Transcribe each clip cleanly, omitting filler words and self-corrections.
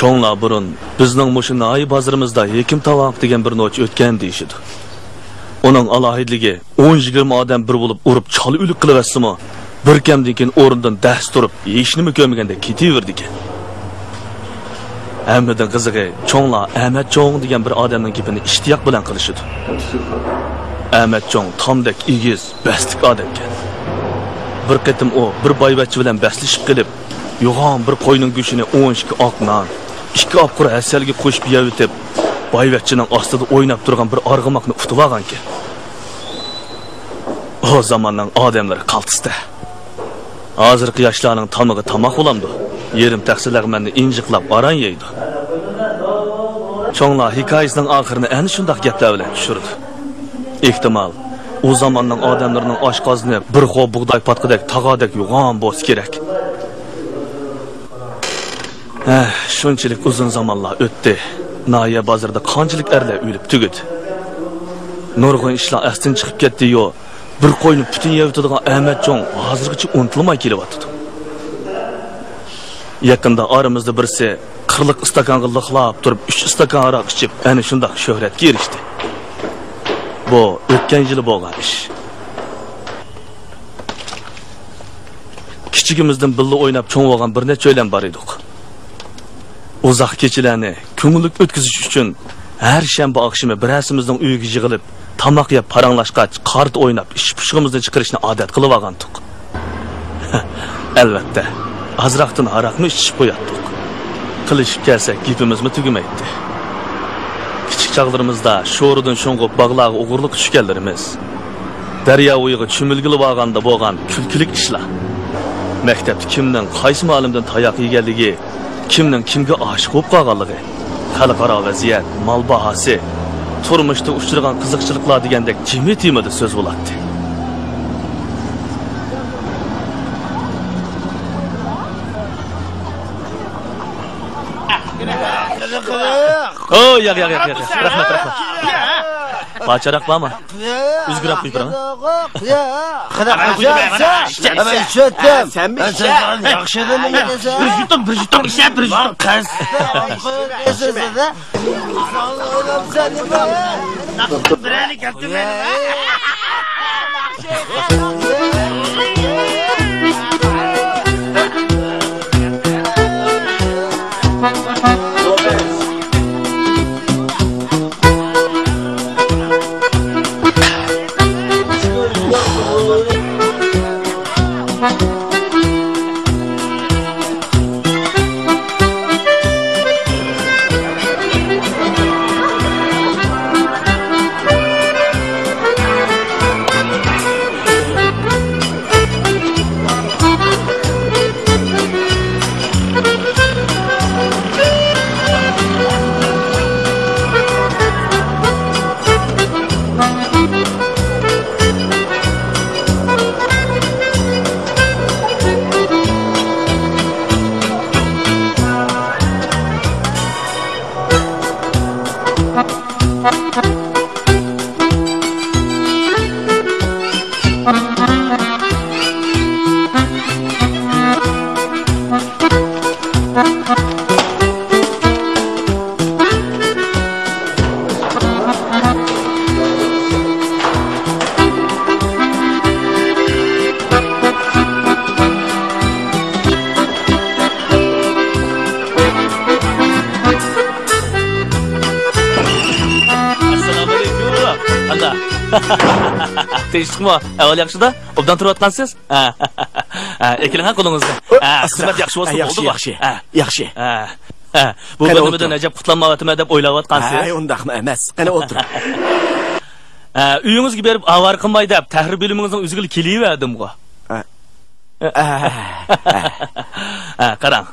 Çoğunlar burun bizning mushu noy bozorimizda Hekim Tavoq degan bir noch o'tgan deyishidi. Uning alohidligi 10-20 odam bir bo'lib urib chalib o'lik qilaversimi, bir kamdan keyin o'rnidan dahs turib, yeyishni ko'maganda ketaverdi ekan. Hammadan qizig'i, cho'nglar Ahmad Cho'ng degan bir odamning gapini ishtiyoq bilan qilishidi. Ahmad Cho'ng tomdek egiz, bastik odam ekan. Bir qatim u bir boyvachchi bilan baslashib qilib, yo'g'on bir qo'yning go'shini 12 oq non, 2 opqur asalga qo'shib yeyib, boyvachchining ostida o'ynab turgan bir arg'amoqni utib olgan ekan. O zamonning odamlari qaltisda. Hozirgi yoshlarning tomig'i tomoq bo'lamdi. Yerim taqsilag'manni injiqlab aran yeydi. Cho'nglar hikoyasining oxirini ana shunday gaplar bilan tushirdi. Ehtimol o zamonning odamlarining oshqozini bir xo'p bug'doy patqidek tog'adek yo'g'on bo'lsa kerak. Shunchalik uzun zamonlar o'tdi. Noya bozorda qanchalik erlar o'lib tugadi. Nurg'un ishlar astin chiqib ketdi-yu, bir qo'yni butun yeyotadigan Ahmad Cho'ng hozirgacha unutilmay kelyapti. Yaqinda aramizda birisi 40 istakonga liqlab turib 3 istakon aroq ichib, ana shunday shuhratga erishdi. Bu o'tgan yili bo'lgan ish. Kichigimizdan billa o'ynab cho'ng olgan bir necha o'ylan bor edik. Uzoq kechalarni ko'ngillik o'tkazish uchun har shanba oqshimi birasimizning uyiga yig'ilib, tamoq yeb paranglashgach, qart o'ynab, ish-pushig'imizni chiqarishni odat qilib olgandik. Albatta, azroqdan aroqni ichib qo'yatdik. Qilishib kelsak, gapimizmi tugamaydi. Kichik chog'larimizda sho'ridan sho'ng'ib bog'larga o'g'irlik tushganlarimiz, daryo o'yiga cho'milgilib olganda bo'lgan kulkilik ishlar. Maktabda kimning qaysi ma'lumdan tayoq yeganligi, kimning kimga oshiq bo'lib qolganligi, xalqaro vaziyat, mol bahosi, turmushda uchragan qiziqchiliklar degandek jimit-jimit so'z bo'ladi. Oh, yo'q. Rahmat. Bacharoq bormi? Uzgirab qo'yibman. Sen yaxshi nima desa? Bir yutum ishab, bir yutum qaz. Birani kapti Teşekkürler. Evvel yaxşıda, obdan turayotgansiz? Ekiling qo'lingizda. Xizmat yaxshi bo'lsa bo'ldi. Yaxshi. Bu nimadan ajab qutlanmayapman deb o'ylayotgansiz? Undaqmi emas. Qani o'tir. Uyingizga berib avar qilmay deb tahrir bilimingizning o'ziga kelaverdim-ku. Qarang.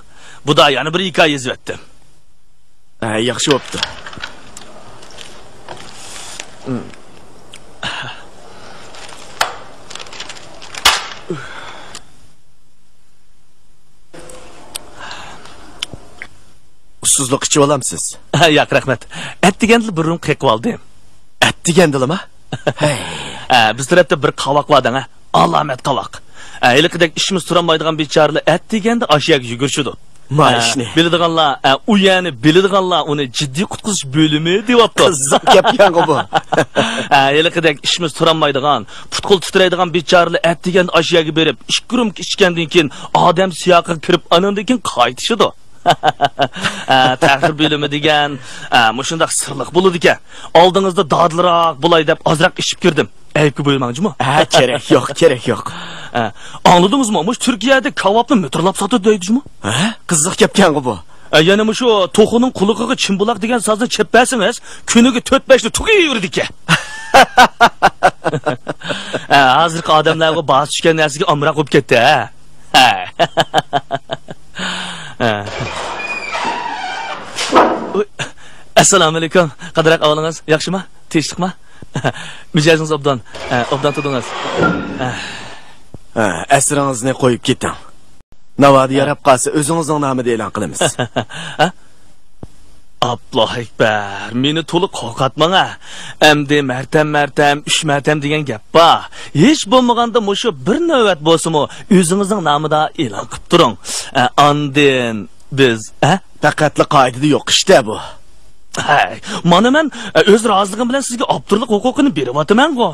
Bu da yana bir hikoya yozibdim. Yaxshi bo'pti. Ussuzlik ichib olamsiz? Yo'q, rahmat. Atdiganda bir rum qeqib oldim. Atdigandilimi? Biz tarafda bir qovoq bor-da, alomat qovoq. Eliqidek ishimiz turanmaydigan bechoralar atdiganda ashyaga yugurishdi. Maaşni. Biladiganlar, u yani biladiganlar uni jiddiy qutqizish bo'limi deyapti. Qiziq gapgan bu. Yeliqidek ishimiz turanmaydigan, putqul titraydigan bechoralar at degan ashyaga berib, ishkurum ichgandan keyin odam siyoqiga kirib, anandan keyin qaytishidi. Ta'xir bo'limi degan, mushundaq sirliq bo'ladi ekan. Oldingizda dodliroq bo'lay deb ozroq ishib kirdim. Aybga bo'lmangizmi? Kerak yo'q. Anladingizmi? Mush Turkiyada kavobni metrlab sotadi deydingizmi? Qiziq gapgan bu. Yana shu to'xining qulig'iga chimbuloq degan so'zni cheppasingiz, kuniga 4-5 ta tugi yurdi ekan. Hozirgi odamlarga bas tushgan narsaga amroq bo'lib ketdi, Assalomu alaykum. Qadrak avlingiz, yaxshimi? Tinchlikmi? Mijozingiz obdan tudingiz. Asringizni qo'yib keting. Navodi yarab qolsa o'zingizning nomida e'lon qilamiz. Alloh akbar. Meni to'liq qo'rqatmang. Endi martam 3 martam degan gap bor. Hech bo'lmaganda mushu bir navbat bo'lsa-mu o'zingizning nomida e'lon qilib turing. Andin biz, Faqatli qoidada yo'q ishda bu. Mana men o'z roziligim bilan sizga obturlik huquqini beryapman-ku.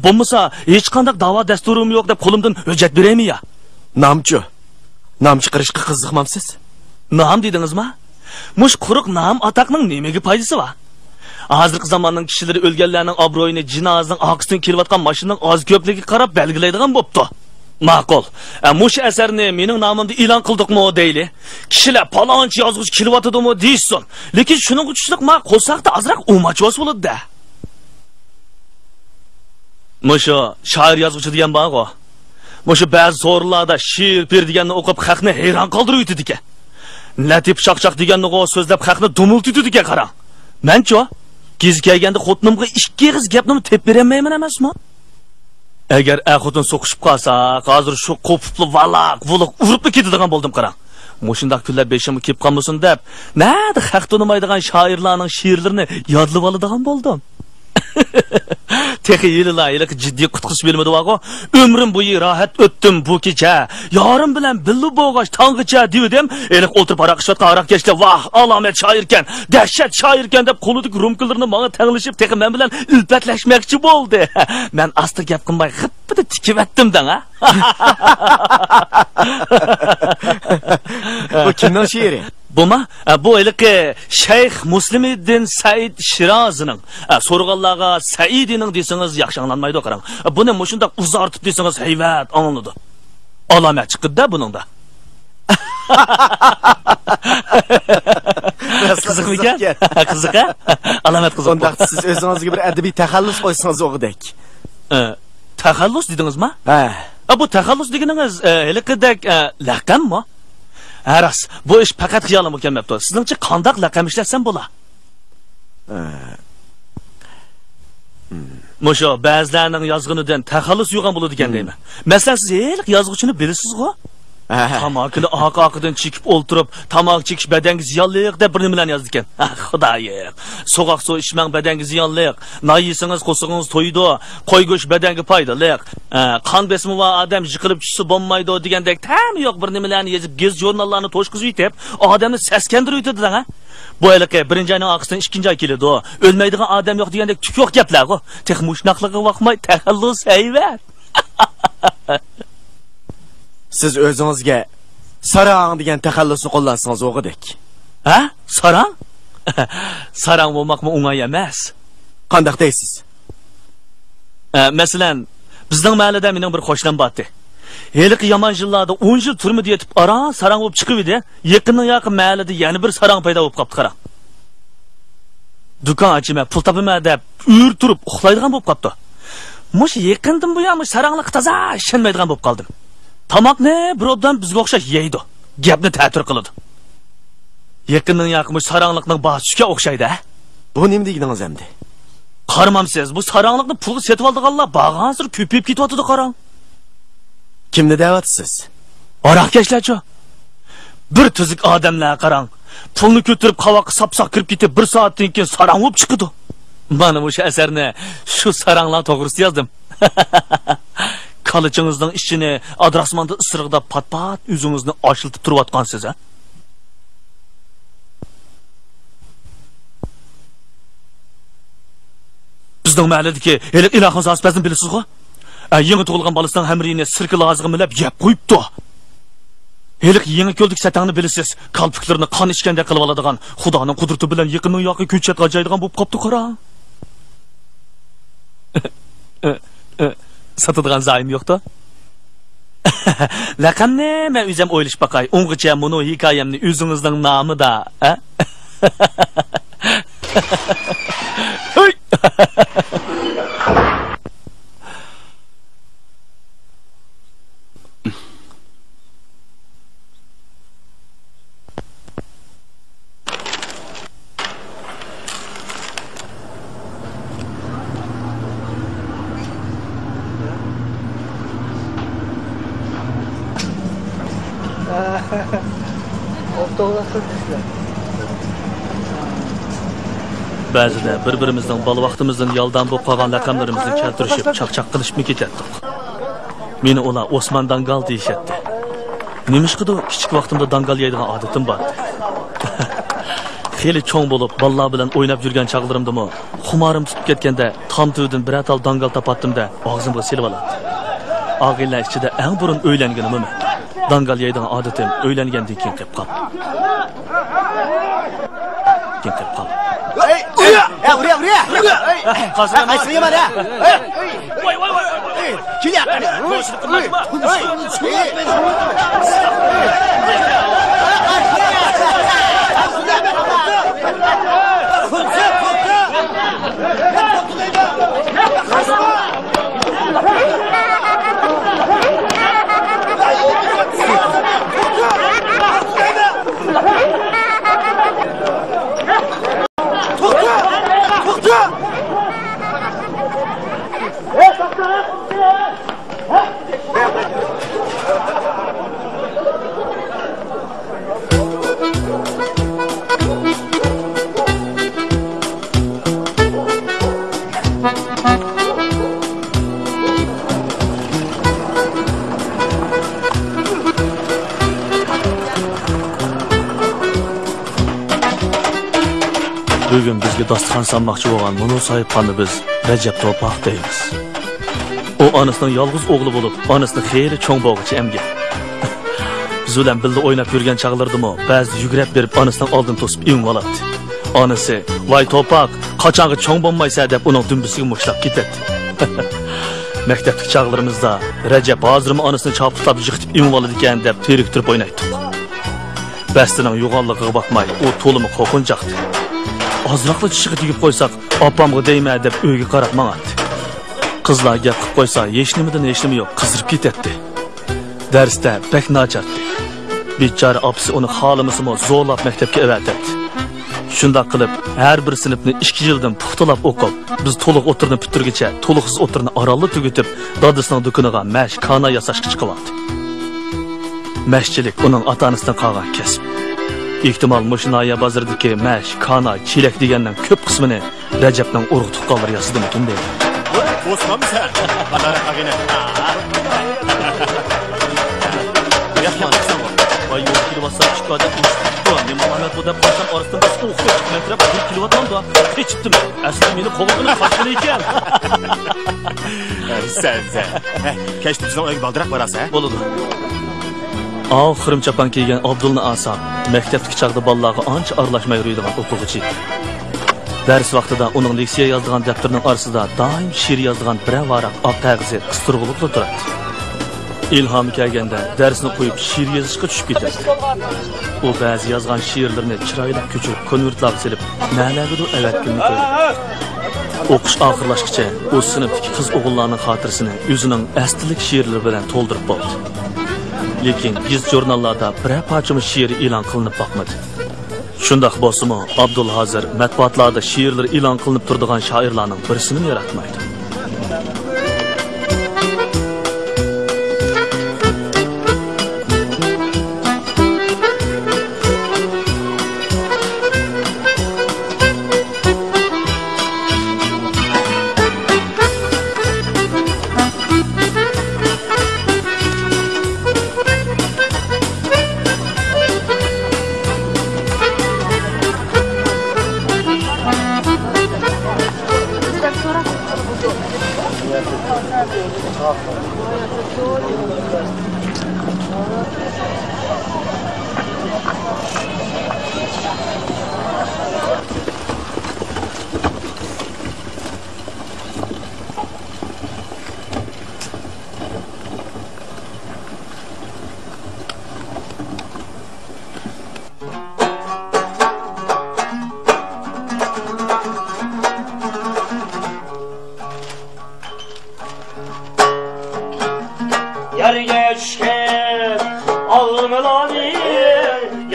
Bo'lmasa hech qanday da'vo dasturim yo'q deb qo'limdan hujjat beraymi-ya? Namchi qilishga qiziqmamsiz? Nam dedingizmi? Mush quruq nam ataqning nimaga foydasi bor? Hozirgi zamonning kishilari o'lganlarning obro'yini jinozaning oqisidan kelayotgan mashinaning oz ko'pligiga qarab belgilaydigan bo'pti. Ma'qul. Mush asarni mening nomimda e'lon qildikmi deyli. Kishilar palonchi yozuvchi kelyotdimi deysin. Lekin shuning uchunliq ma qo'saqda azroq o'machvos bo'ladi-da. Mushu shoir yozuvchi degan bor-ku. Mushu ba'zi so'rlarda she'r deganni o'qib xalqni hayron qoldirib ekan. Latif shaqshaq deganni so'zlab xalqni dumultitdi ekan qarang. Men-chi, giz kelganda xotinimga 2 qiz gapni tep bermayman emasmi? Agar xotin so'qishib qolsa, hozir shu qo'pibli valoq urib ketadigan bo'ldim qarang. Mushundaq kunlar beshimga kelib qolmasin deb, nada haq tonimaydigan shoirlarning she'rlarini yodlab oladigan bo'ldim. Texi yiliq jiddiy qutqizish bo'lmadi vago. Umrim bo'yi rohat o'tdim bu kecha. Yorim bilan billu bo'g'ash tonggacha dedim. Eliq o'tirib aroq ichayotgan aroqkashlar vah, alomat shoirkan, dahshat shoirkan deb qo'lidagi rumkalarni menga tanglashib, texi men bilan ilpatlashmoqchi bo'ldi. Men asta gap qilmay g'ippida tikib atdim-dan, Bu kimning she'ri? Bu eliqi Shayx Muslimiddin Said Shirozining. So'rg'anlarga Saidining desangiz yaxshi anglanmaydi qarang. Buni mushundaq uzartib desangiz hayvat anlanadi. Alomat chiqdi-da buningda. Qiziqmikan? Qiziq-a? Alomat qiziq. Unda siz o'zingizga bir adabiy taxallus qo'ysangiz o'g'idek. Taxallus dedingizmi? Bu taxallus deganingiz eliqidek laqammi? Aras, bu ish faqat xiyolim o'tganmabdi. Sizningcha qandoq laqam ishlasam bo'lar? Musho ba'zilarning yozg'inidan taxallus yo'g'an bo'ladi ekan deymi? Masalan, siz eliq yozg'uvchini bilasiz-ku? Tamoqini oq-oqidan chekib o'ltirib, tamoq chekish badanga ziyonliq deb bir nimalarni yozdi ekan. Xudoyim. So'qoq suv ichmang badanga ziyonliq. Noy yesangiz qo'sig'ingiz to'ydi. Qo'y go'sht badanga foydali. Qon besimi va odam yiqilib tushsa bo'lmaydi degandek tam yo'q bir nimalarni yozib, gez jurnallarni to'shqizib yetib, odamni saskandirib yetadi-da. Bu eliqi birinchi oyning oqisidan ikkinchi oy keladi. O'lmaydigan odam yo'q degandek tuk yo'q gaplar-ku. Texmushnoqligiga vaqmay taxallus hayvat. Siz o'zingizga sarang degan taxallusni qo'llasangiz o'g'idek. Sarang? Sarang bo'lmoqmi o'ng'ay emas. Qanday deysiz? Masalan, bizning mahallada mening bir qo'shnim bordi. Heliqi yomon yillarda 10 yil turmadi yetib, sarang bo'lib chiqib edi. Yaqin mahallada yana bir sarang paydo bo'lib qopti qarang. Do'kon ochima, pul topaman deb ur turib uxlaydigan bo'lib qopti. Mush yaqindan bu ham saranglik toza ishonmaydigan bo'lib qoldim. Tamoqni bir odam bizga o'xshash yeydi. Gapni ta'tir qiladi. Yaqindan yaqin saranglikning boshqa o'xshaydi. Bu nima deganingiz endi? Qaramamsiz, bu saranglikni pulga setib oldiganlar bag'ansir ko'payib ketyapti qarang. Kimni da'vatsiz? Aroqkashlarchi. Bir tuzuk odamlar qarang. Pulni ko'tarib qavoqqa sapsaq kirib ketib, 1 soatdan keyin sarang bo'lib chiqdi. Mana bu asarni shu saranglar to'g'risida yozdim. Qilichingizning ishini adrasmanda isiriqda pat-pat o'zingizni ochiltib turayotgansiz, Bizning mahalladagi hali ilohim zosbazini bilasiz-ku? Yangi tug'ilgan balasining hamrini sirki lozig'i milab yeb qo'yibdi. Helik yangi ko'ldik satangni bilasiz. Qalbiklarni qon ichganda qilib oladigan, Xudoning qudrati bilan yaqinning yoqi ko'chat g'ajaydigan bo'lib qopti qara. Satadigan zayin yo'qda? Laqamni men o'zim o'ylash baqay. O'ng'icha buni hikoyamni o'zingizning nomida, ha? Ba'zida bir-birimizning bola vaqtimizdan yoldan bo'lib qolgan raqamlarimizni keltirishib, chaqchaq qilishib ketdik. Meni ular Osman Dangal deyishadi. Nemishqido kichik vaqtimda dangal yeydigan odatim bor. Xeyli cho'ng bo'lib, bolalar bilan o'ynab yurgan chaqlarimdimi, xumorim tutib ketganda tomtudan bir atal dangal topatdim-da, og'zimga silib oladi. Og'illar ichida eng burun o'ylanganimmi? Dangal yeydigan odatim o'ylangandan keyin qilib qoldi. Buraya. Kaçmayı var ya. Vay. Gel. Bugün bizga dasturxon sanmoqchi bo'lgan Munu sohibxonni biz Rajab To'poq deymiz. O anasining yolg'iz o'g'li bo'lib, anasini xeyli cho'ng bo'g'ichi emgan. Biz bilan birga o'ynab yurgan chaqlardimi, ba'zi yugurib berib anasining oldin to'sib ing oladi. Anasi, "Voy To'poq, qachonga cho'ng bo'lmaysa" deb uning dumbisiga mushlab ketadi. Maktabdagi chaqlarimizda Rajab hozirmi anasini chopib yiqitib ing oladi ekan deb teriktirib o'ynaydik. Bastining yo'g'onligiga bakmay, u to'limi qo'rqinchaqdi. Azraqlı çişiği tegib qo'ysak, opamga deyma deb uyga qarab mangadi. Qizlar gap qilib qo'ysa, hech nima yo'q, qizirib ketadi. Darsda bek nachardi. Bechora opasi uni xolimisimi zo'rlab maktabga avatadi. Shunday qilib, har bir sinfni 2 yildan puxtalab o'qib, biz to'liq o'tirni bitirguncha to'liqsiz o'tirni oralli tugatib, dadasining do'koniga mash kana yasashga chiqyapti. Mashchilik uning ota-onasidan qolgan kasb. Ehtimal Moshinoya bozoridagi mash, kana, chilak deganning ko'p qismini Rajabning urug' tuqqanlari yasadimi kim deydi? O'smamsa, qadar qagina. Yaxshi. Voy yo'q kilovat chiqadi. Men Muhammad bu deb qolsam orasidan biz o'qib metrab 1 kilovatdan da kechibdim. Aslida meni qo'lga qashqin ekan. Sen. Kech bizning uyga baldiroq borasiz, ha? Bo'ladi. Oxirim chapan kiygan Abdulni Asam maktabdagi chaqda bolalarga ancha aralashmay yuradigan o'quvchi. Dars vaqtida uning leksiya yozadigan daftarning orasida doim she'r yozadigan bir varaq oq qog'ozi qistirg'ilib turadi. İlham kelganda darsni qo'yib she'r yozishga tushib ketadi. U ba'zi yozgan she'rlarni chiroyli ko'chirib, konvertlarga silib, na'lagidu avatkunni qo'yadi. O'qish oxirlashgacha u sinfdagi qiz o'g'illarning xotirasini o'zining aslilik she'rlari bilan to'ldirib bo'ldi. Lekin giz jurnallarda biror parchami she'r e'lon qilinib boqmadi. Shundaq bo'lsa-mu, Abdul hozir matbuotlarda she'rlar e'lon qilinib turadigan shoirlarning birisini yaratmaydi.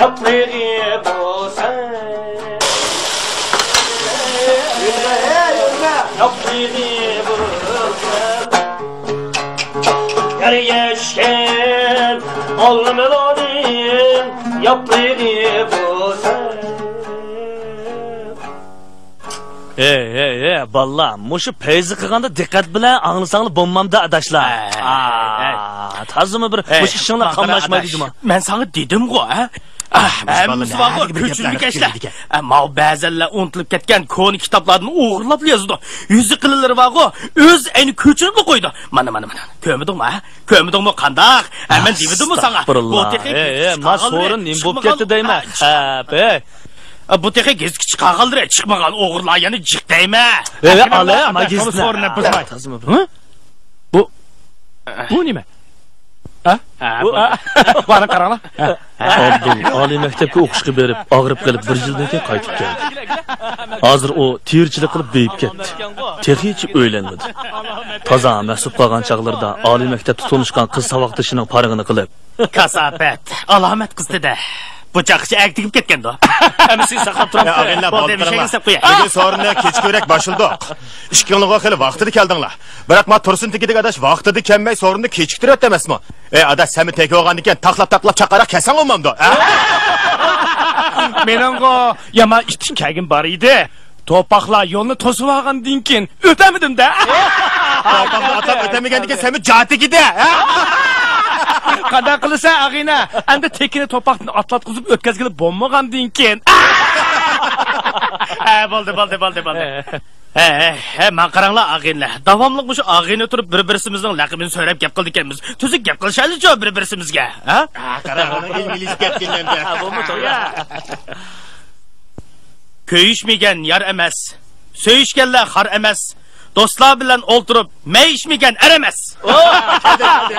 yapmayı bulsan. Yapmayı bulsan. Yer geçken almadım yapmayı bulsan. Balla, muşu peyzi qilganda diqqat bilan anglasanglar bo'lmamda adashlar. Tazimi bir mush ishinglar qamlashmaydimi? Men sana dedim-ku, ha? Hammamiz var ko'chillik ashlar. Ama ba'zanlar unutilib ketgan koni kitoblarni o'g'irlab yozdi. Yuzi qililari var-ku, o'z ayni ko'chirib qo'ydi. Mana. Ko'midingmi, ha? Ko'midingmi qandaq? Men dedim-ku sana. Ma so'rin nim bo'lib ketdi deyman. Bu texe gezgi chiqarg'ildir, chiqmagan o'g'irlar yana jiqdaymi? Ale, magistr. So'rini buzmay. Bu nima? Bana qaranglar. Abdul oliy maktabga o'qishga berib, og'rib qolib 1 yildan keyin qaytib keldi. Hozir u terchilik qilib beyib ketdi. Texnichi o'ylanmadi. Toza mas'ul qolgan chaqlarda oliy maktabda tunishgan qiz savoqdishining parig'ini qilib, kasofat, alomat qizdi-da. Bu chaqchi aktigib ketganda. Hamisi saqlab turibdi. Og'inlar Bo'ldi, bir şey desep qo'y. Bugun so'rinni kechko'rak boshildik. Ishqingizga xili vaqtida keldinglar. Biroq men tursin tekidik adash vaqtida kelmay so'rinni kechiktiryapti emasmi? Adash seni tegi olgan ekan, taqlab chaqaraq kesang olmamdi. Meninggo yama ishtin kagim bor edi. To'paqlar yo'lni to'sib olgandan keyin o'tamidim-da. To'paqlar atab o'tamagandan keyin seni jatigida, Qanday qilsa ag'ina, endi tekini to'paqni atlatqizib o'tkazgili bo'lmagandan keyin. Bo'ldi. Men qaranglar ag'inlar. Davomli shu ag'ina turib bir-birimizning laqabini so'rab gap qildik ekanmiz. Tuzuk gap qilishaylik-ku bir-birimizga, ha? Qaranglar, ingliz ketganda. Bo'lmi to'ya? Ko'yishmagan yar emas. So'yishganlar xar emas. Do'stlar bilan o'ltirib, meyishmagan er emas.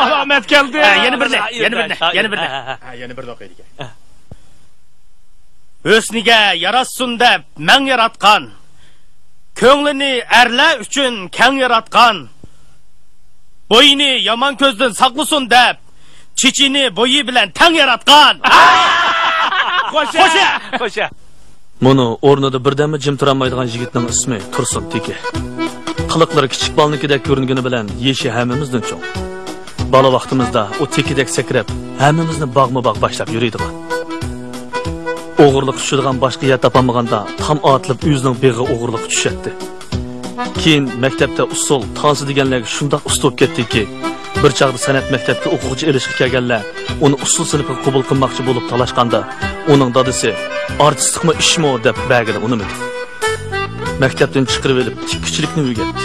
Alomat keldi. Yana birni. Yana bir o'qiydik. O'sniga yarassun deb men yaratgan. Ko'nglini erlar uchun keng yaratgan. Bo'yini yomon ko'zdan saqlasin deb chichini bo'yi bilan tang yaratgan. Qo'sha. Buni o'rnida birdammi jim turolmaydigan yigitning ismi Tursun Teki. Qiliqlari kichik balnikidek ko'ringani bilan yeshi hammamizdan cho'ng. Bola vaqtimizda u tekidek sakrab, hammamizni bog'ma-bog' boshlab yuradigan. O'g'irlik tushadigan boshqa yer topolmaganda tam otilib o'zining beg'i o'g'irlik tushadi. Keyin maktabda usul, tansi deganlarga shundoq ustib ketdiki, bir chaqda san'at maktabga o'quvchi elishga kelganlar uni usul sinfiga qabul qilmoqchi bo'lib talashganda, uning dadasi artistlikmi ishmi deb bag'ini unimadi. Maktabdan chiqarib olib tikkichilikni o'rgatdi.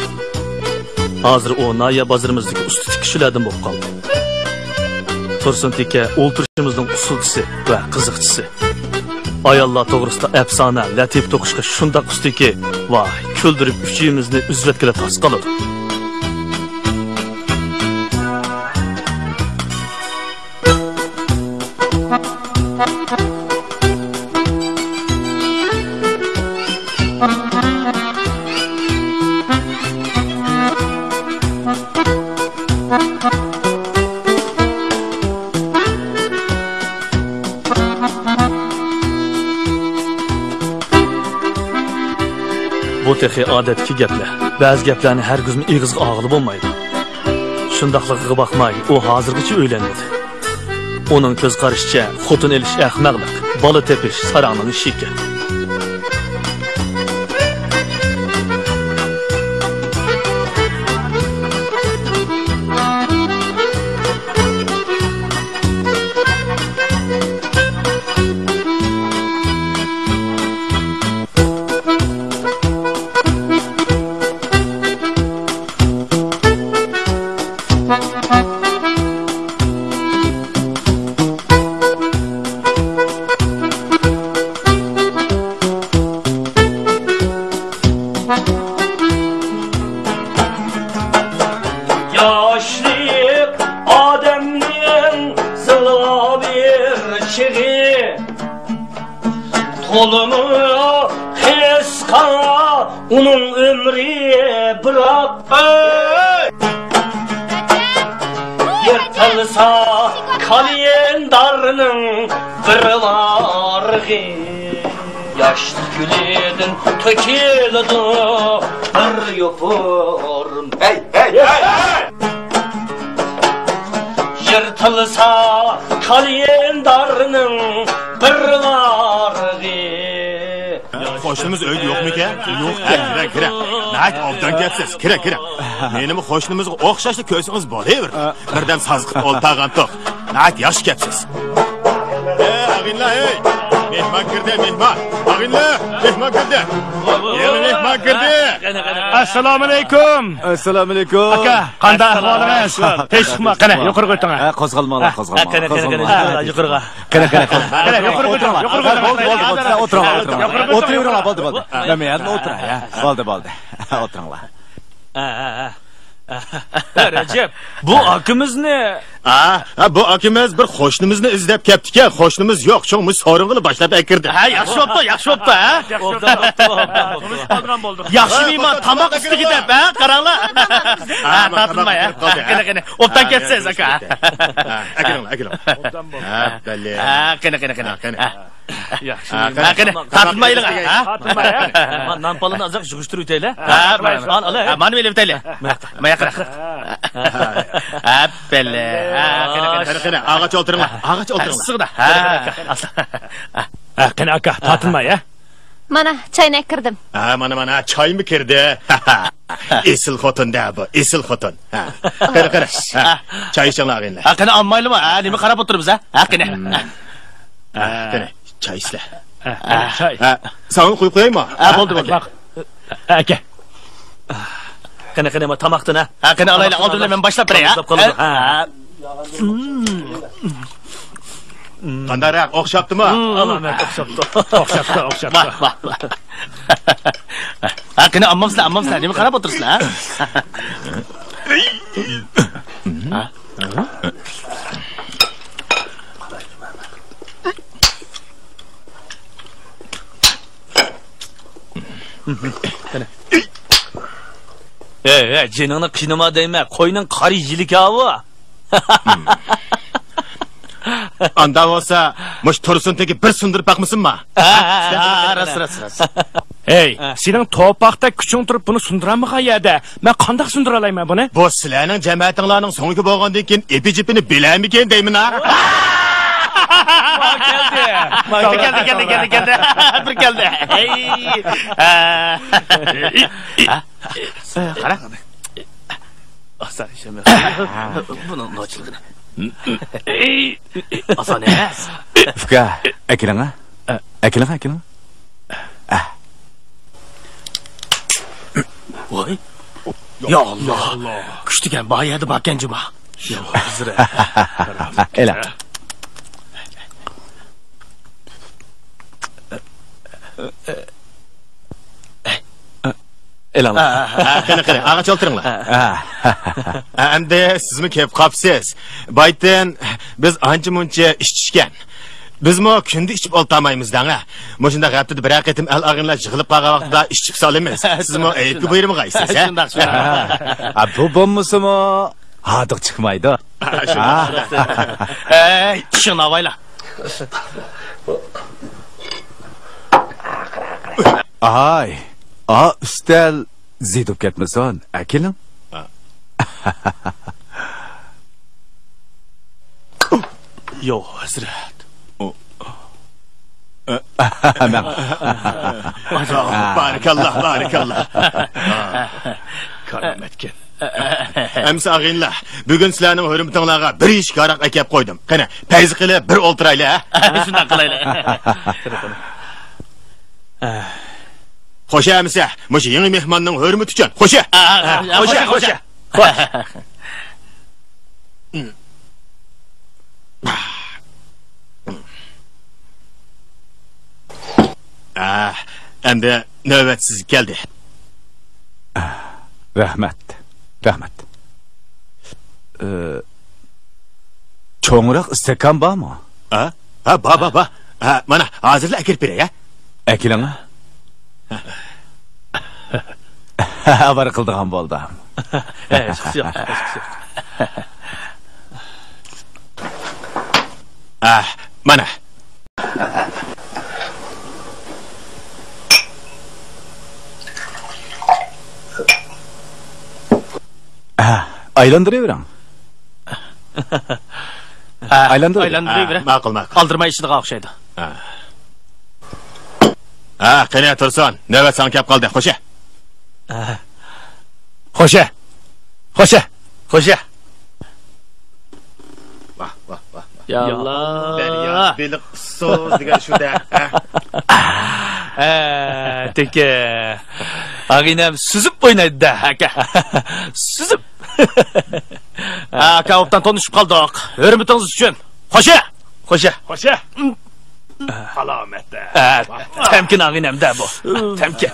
Hozir u Noya bozorimizdagi usti tikkishilardan bo'lib qoldi. Tursun Teka o'ltirishimizning usulchisi va qiziqchisi. Ayollar to'g'risida afsona, latif to'qishga shundoq ustiki, voy, kuldirib uchimizni uzvatgila tos qoladi. Bu texi odatki gaplar. Ba'zi gaplarni har kuzmi ig'izga og'ilib bo'lmaydi. Shundaqligiga baxmay, u hozirgacha o'ylanmadi. Uning ko'z qarashicha xotin elish ahmoqlik, bola tepish sarangning ishi ekan. Onun ömrü bırak yırtılsa kalyen darının bir vargı yaşlı gülüdün tökildi bir yopurum hey yırtılsa kalendarının bir vargı Qo'shnimiz uyda yo'qmi ekan? Yo'q. Kira. Nayt obdan kelsiz. Kira. Menimi qo'shnimizga o'xshashli ko'zingiz bo'laver. Birdan sazqib oltag'an to'q. Nayt yaxshi kelsiz. Ag'inlar, ey. Mehmon kirdi, mehmon. Ag'inlar, mehmon kirdi. Yana mehmon kirdi. Assalomu alaykum. Assalomu alaykum. Aka, qanday ahvolingiz? Hech chiqma, qani, yuqoriga o'ting. Qo'zg'almanglar. yuqoriga. Qani, yuqoriga o'ting. O'tiringlar, bo'ldi. Nima o'tiray, ya? Bo'ldi. O'tiringlar. Rajab, bu akimizni Bu akimiz bir qo'shnimizni izlab kelibdi-ku. Qo'shnimiz yo'q, cho'ng so'ring'ini boshlab kirdi. Ha, yaxshi bo'pti, ha? Yaxshi mehmon tamoq ustiga deb, ha? Qaranglar. Ha, tortinmay, ha? Qani, obdan ketsiz, aka. Akiringlar. Ha, bali. Ha, qani. yaxshi. Ha, qani, tortinmaylar, ha? Man nampalini azaq yig'ishtirib o'taylar. Ha, mana meni bitaylar. Maya qara. Ha, bali. Qani, ağaç o'tiringlar. Sig'da. Ha, qani aka, tortinmay, ha? Mana çaynak kirdim. Ha, mana choy mi kirdi? Esil xotin-da bu, esil xotin. Qara. Choy ichinglar ag'inlar. Ha, qani olmaylimi? Ha, nima qarab o'tiribsiz, ha? Qani. Qani, choy isla. Choy. Sana qo'yaymi? Ha, bo'ldi. Aka. Qani, ma tamoqdan ha. Ha, qani olaylar, oldindan men boshlab beray, ha? Qandaroq o'xshabdimi? Alamat o'xshabdi. Va. Ha, qani ammamsizlar, nima qarab o'tirsizlar, ha? Jiningni qiynama deyman. Qo'yning qari yilikavi. Anda bo'lsa, mush Tursuntagi bir sundirib baqmisinmi? Ras. Hey, sening to'paqda kuching turib buni sundiramag'an yerda. Men qanday sundira olayman buni? Bu sizlarning jamoatinglarning so'ngi bo'lgandan keyin epi-jipini bilarmikan deyman, ha? Keldi. Bir keldi. Qara. Asar ishim. Buni nochiligini. Oson emas. Uka, akiling. Voy. Ya Allah. Kuchtigan boyadi bakan juma. Ela. Elan. Qani, ağaç o'tiringlar. Endi sizmi kelib qopsiz. Bayten biz ancha-muncha ichishgan. Bizmi kunda ichib oltamaymiz-dan, ha. Moshunda g'aptida bir aqetim al ag'inlar yig'ilib qolgan vaqtda ichib solamiz. Sizmi aytib buyurmaysiz, ha? Shundaq. Bu bo'lmasimi? Hadiq chiqmaydi. Ey, tishingni avayla. Ay. Ustal zidib ketmasin, akilim. Yo'q, hazrat. Barakallah. Karametken. Amsa ag'inlar, bugun sizlarning hurmatinglarga bir ish qaraq akab qo'ydim. Qani, payz qilib bir o'ltiraylar, ha? Shunday qilaylik. Xo'sh, amsa, mush yangi mehmonning hurmati uchun. Xo'sh. Endi navbat siz keldi. Rahmat. Cho'ngroq istakan bormi? Ha, ba. Mana hozirla akirib beray, ha? Akiling. Xabar qildigan bo'ldim. Mana. Aylandırıverin. Aylandırıver. Ma'qul. Aldırma işini o'xshaydi. Qani tursin. Navbat san kep qoldi. Xo'sh. Xo'ja. Vah. Yallah. Derya, beliq so'z degan shu-da. Teke. Ag'inam suzib o'ynaydi-da. Aka. Suzib. Aka, obdan tanışıp kaldık. Hürmetiniz için. Xo'ja. Xo'ja. Salomatda. Temkin ag'inamda bu. Temkin.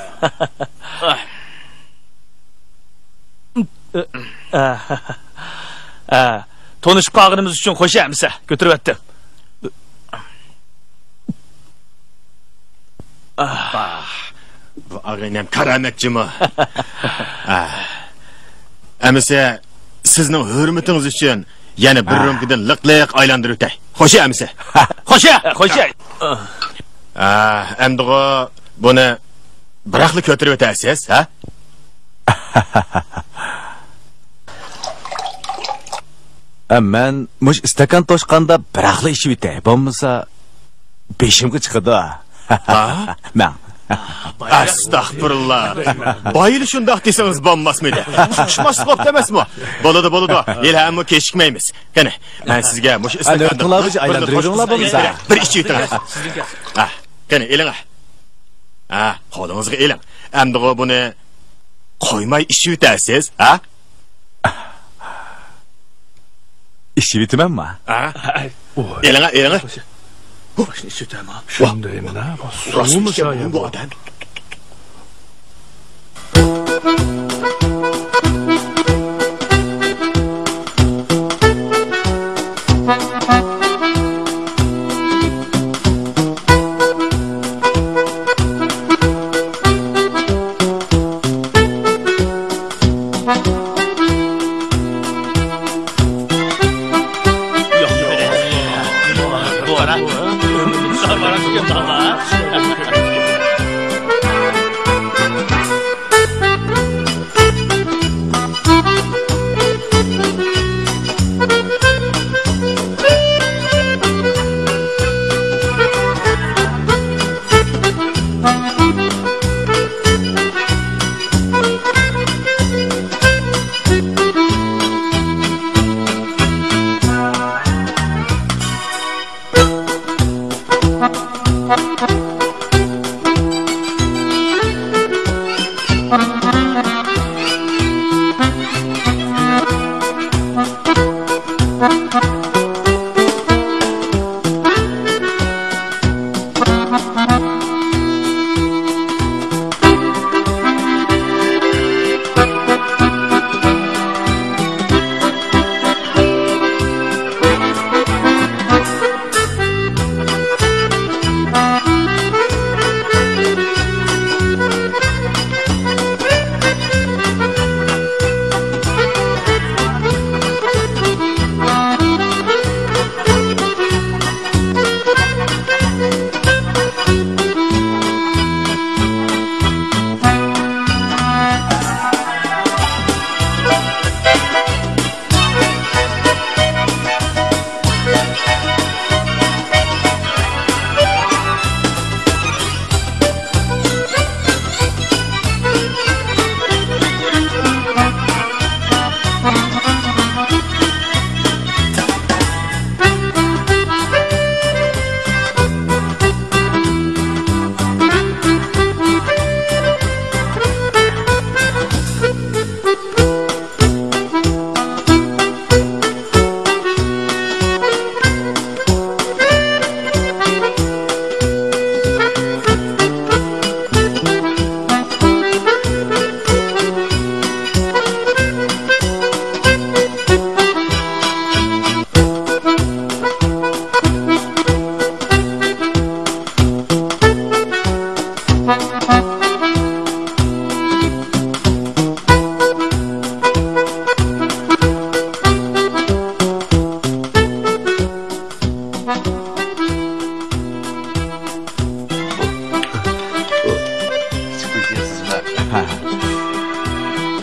Tanışıp qolganimiz uchun xo'ja amsa ko'tarib o'tdim. Bu ag'inam karamatchimi? Amsa sizning hurmatingiz uchun yana bir rumkidan liqliq aylantirib o'tay. Xo'sh amsa. Xo'ja. Endi buni biraqli ko'tarib o'tasiz, ha? Men mush istakan toshqanda biraqli ishib bitay. Bo'lmasa beshimga chiqadi. Men. Astagfirullah. Bayil shundoq desangiz bo'lmasmidi? Xushmas bo'p emasmi? Bo'ladi. Ilhamni kechikmaymiz. Qani, men sizga mush istakan Qilabiji aylantiringlar bo'lmasa. Bir ish yuting. Qani, eling. Qo'lingizga eling. Endi buni qo'ymay ish yutasiz, ha? İşi bitirmemmi? Eling. Boshni ishitaman. Shundaymi na? Rostmi bu odam?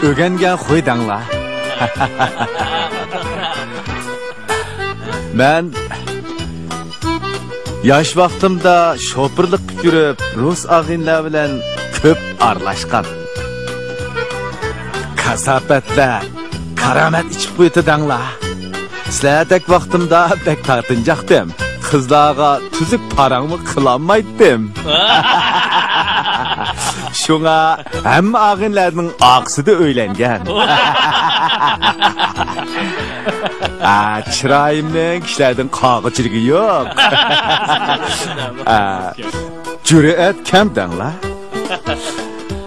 ögengen koydangla. Ben yaş vaktimde şopurluk yürüp Rus ağinler bilen köp arlaşkan. Kasapetle karamet içip koyutudangla. Sizlerdek vaktimde bek tartıncaktım. Kızlarga tüzük paramı kılanmaydım. Şuna hem ağinlerinin aksı da öylengen. Çırayımdan kişilerden kağıçırgı yok. Cüret kemden la.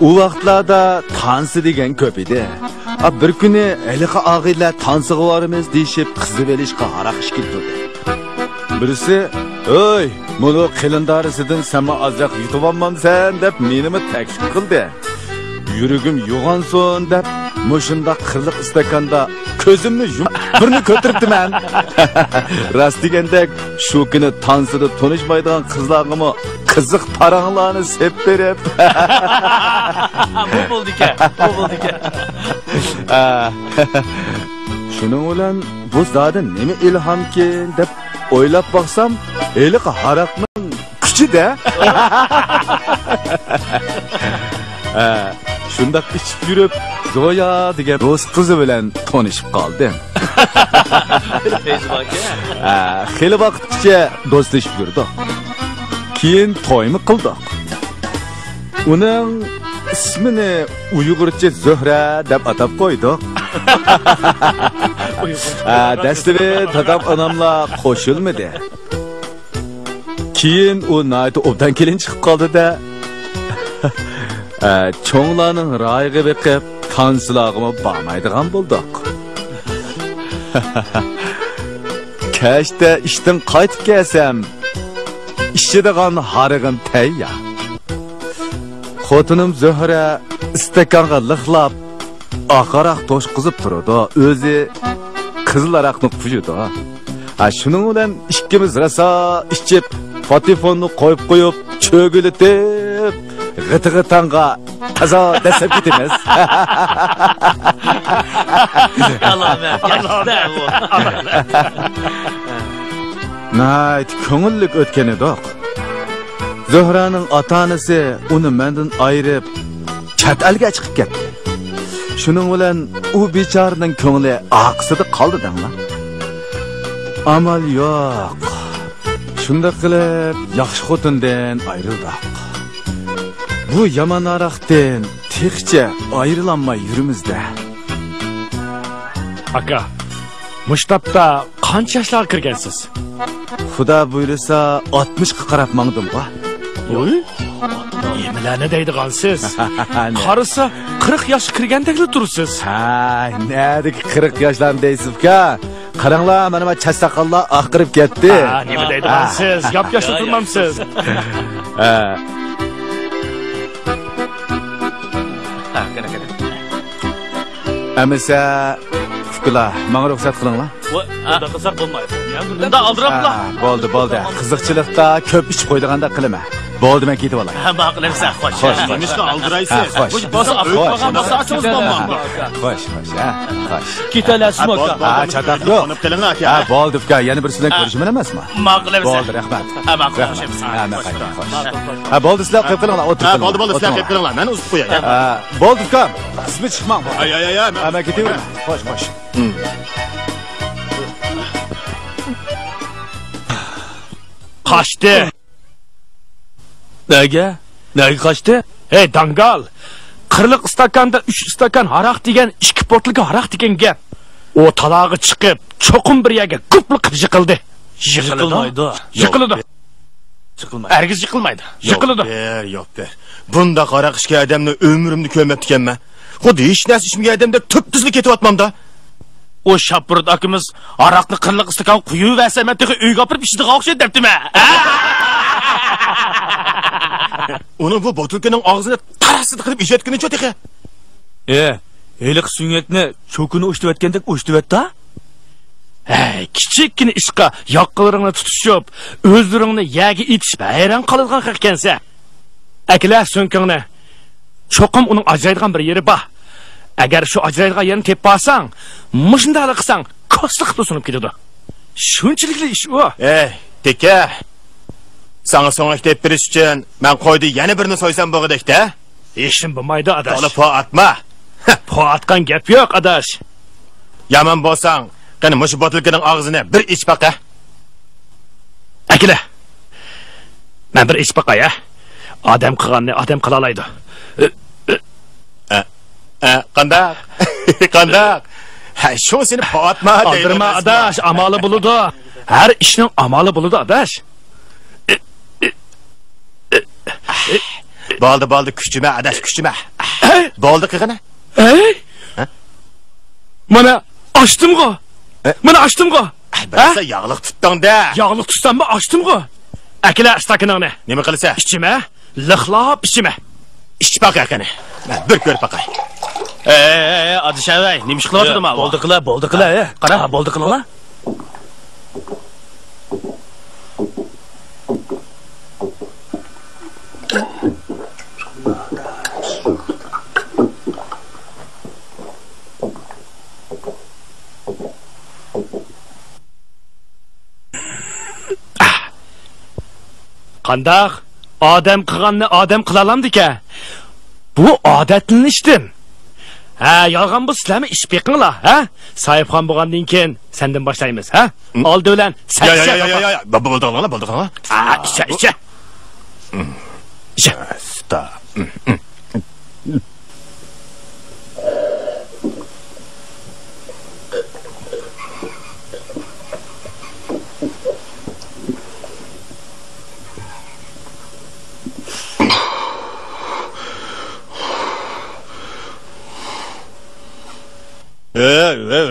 O vaxtlarda tansı degen köp idi. Bir günü eliki ağıyla tansığı varımız deyişip kızı velişka haraq işkil durdu. Birisi, "Oy, bunu kılındarısıdın sana azrak yutuvanmam sen" dep menimi teklif kıldı. Yürügüm yoğansın dep muşunda kırlık istakanda közümni birini kötürüptü men. Rast degendek şu günü tansıda tanışmaydigan kızlarımı kızık paranlarını sep berip. Bu buldu ki. Şunun ulan bu zaten nemi ilham ki dep oylap baksam elik harakның küçü de. Şundak içip yürüp Zoya degen Rus kızı bilen tanışıp kaldım. Heli vaqtgacha do'stlashib yurdik. Keyin to'ymi qildik. Uning ismini Uyg'urcha Zuhra deb atab qo'ydik. Dastlab dadam onamla qo'shilmadi. Keyin u nayda obdan kelin chiqib qoldi-da. Cho'nglarning rayig'i beqib tansilog'imi bormaydigan bo'ldik. Kashda ishdan qaytib kelsam, ishchidigan harig'im tayyor. Xotinim Zuhra istakonga lixlab, oqaroq to'shqizib turadi. O'zi qizil aroqni quyidi. Shuning bilan ikkimiz rosa ichib, patefonni qo'yib, cho'gilitib, g'iti-g'itanga tazo dasab ketamiz. Nayt ko'ngillik o'tgan edik. Zuhraning ota-onasi uni mendan ayirib, chet elga chiqib ketdi. Shuning bilan u bechoraning ko'ngli oqsida qoldi-da. Amal yo'q. Shunda qilib yaxshi xotindan ayrildik. Bu yomon aroqdan texcha ayrilanmay yurimizda. Aka, mushtapda qancha yoshlarga kirgansiz? Xudo buyursa 60 ga qarab mangdim-ku. Oy? Nimalarni deydigansiz? Qarisa 40 yosh kirgandekli tursiz. Nedik 40 yoshlarni deysiz-ku? Qaranglar, mana bu chasaqallar oqirib ketdi. Nima deydigansiz? Gap yoshda turmamsiz. Amisa Fukula, menga ruxsat qilinglar. Unda qilsak bo'lmaydi. Bunda aldirablar. Bo'ldi. Qiziqchilikda ko'p ichib qo'ydiganda qilma. Bo'ldi, men ketib olay. Maqlimsa, xo'sh. Nimishqa aldiraysiz? Xo'sh. Bosa o'tmagan bosa achimiz bo'lmadi. Xo'sh. Ketalasizmi aka? Chataq yo'q. Qonib qiling aka. Bo'ldi, uka, yana birisidan ko'rishim emasmi? Maqlimsa. Bo'ldi, rahmat. Maqlimsa. Bo'ldi, sizlar qo'yib qilinglar, o'tirib. Bo'ldi, sizlar qilib qilinglar. Men uzib qo'yay. Bo'ldi, uka. Sizni chiqmang. Ay. Men ketaveram. Xo'sh. Qaçdi. Nega qaçdi? Hey dangal. 40 istakanda 3 istakan haraq degan 2 portliga haraq degan gap. O talog'i chiqib, cho'qim bir yerga ko'plik qilib yiqildi. Yiqildi. Ergiz yiqilmaydi. Yiqildi. Yo'q ber. Bunda qaraq ishga odamni umrimni ko'mabdi ekanman. Xuddi hech narsa ishimga odamda tuptuzlik ketyapmanda. O Shapurd akamiz aroqni 40 istakan quyib versa, men tegi uyga olib ishdiga o'xshaydi debdimi? Uni bu botulkaning og'zini tarasida qilib ijotgunicha tegi. Eliq sunyatni cho'kini o'shtivatgandek o'shtivatda? Hey, kichikkina ishqa yoqqalaringni tutishib, o'zlaringni yaga etish bayron qiladigan ekansa. Aklar so'nkingni. Cho'qim uning ajraydigan bir yeri bor. agar shu ajraydigan yerni tepib olsang, mushundalik qilsang, kosliq to'sinib ketadi. Shunchilikli ish u. Teka. Sana so'nglik deb berish uchun men qo'ydi yana birini so'ysam bo'g'idek-da. Ishim bo'lmaydi, adash. To'la po atma. Po atgan gap yo'q, adash. Yaman bo'lsang, qani mush botilkining og'zini bir ich baqa. Akila. Men bir ich baqay, odam qilganni odam qila oladi. Qandaq? Qandaq? Ha, shu seni po atma deydi. Aldirma, adash, amali bo'ladi. Har ishning amali bo'ladi, adash. Bo'ldi, kuchuma, adash, kuchuma. Bo'ldi qilg'ina. Mana açdım-g'o. Mana açdım-g'o. Bilsa yog'liq tutding-da. Yog'liq tutsam-mi, açdım-g'o. Akila stakaningni. Nima qilsa? Ichima, lixlab ichima. İch baqa qani. Bir ko'rib baqay. Adishavay, nima ish qilyapti-ma? Bo'ldi qila, qara, bo'ldi qilinglar. Qandaq odam qilganni odam qila olamdi-ku. Bu odatlanishdim. Ha, yolg'on bu sizlarmi ish beqinglar, ha? Sohibxon bo'lgandan keyin sendan boshlaymiz, ha? Oldi bilan Yo. Bo'ldi qilinglar. Icha. Stop.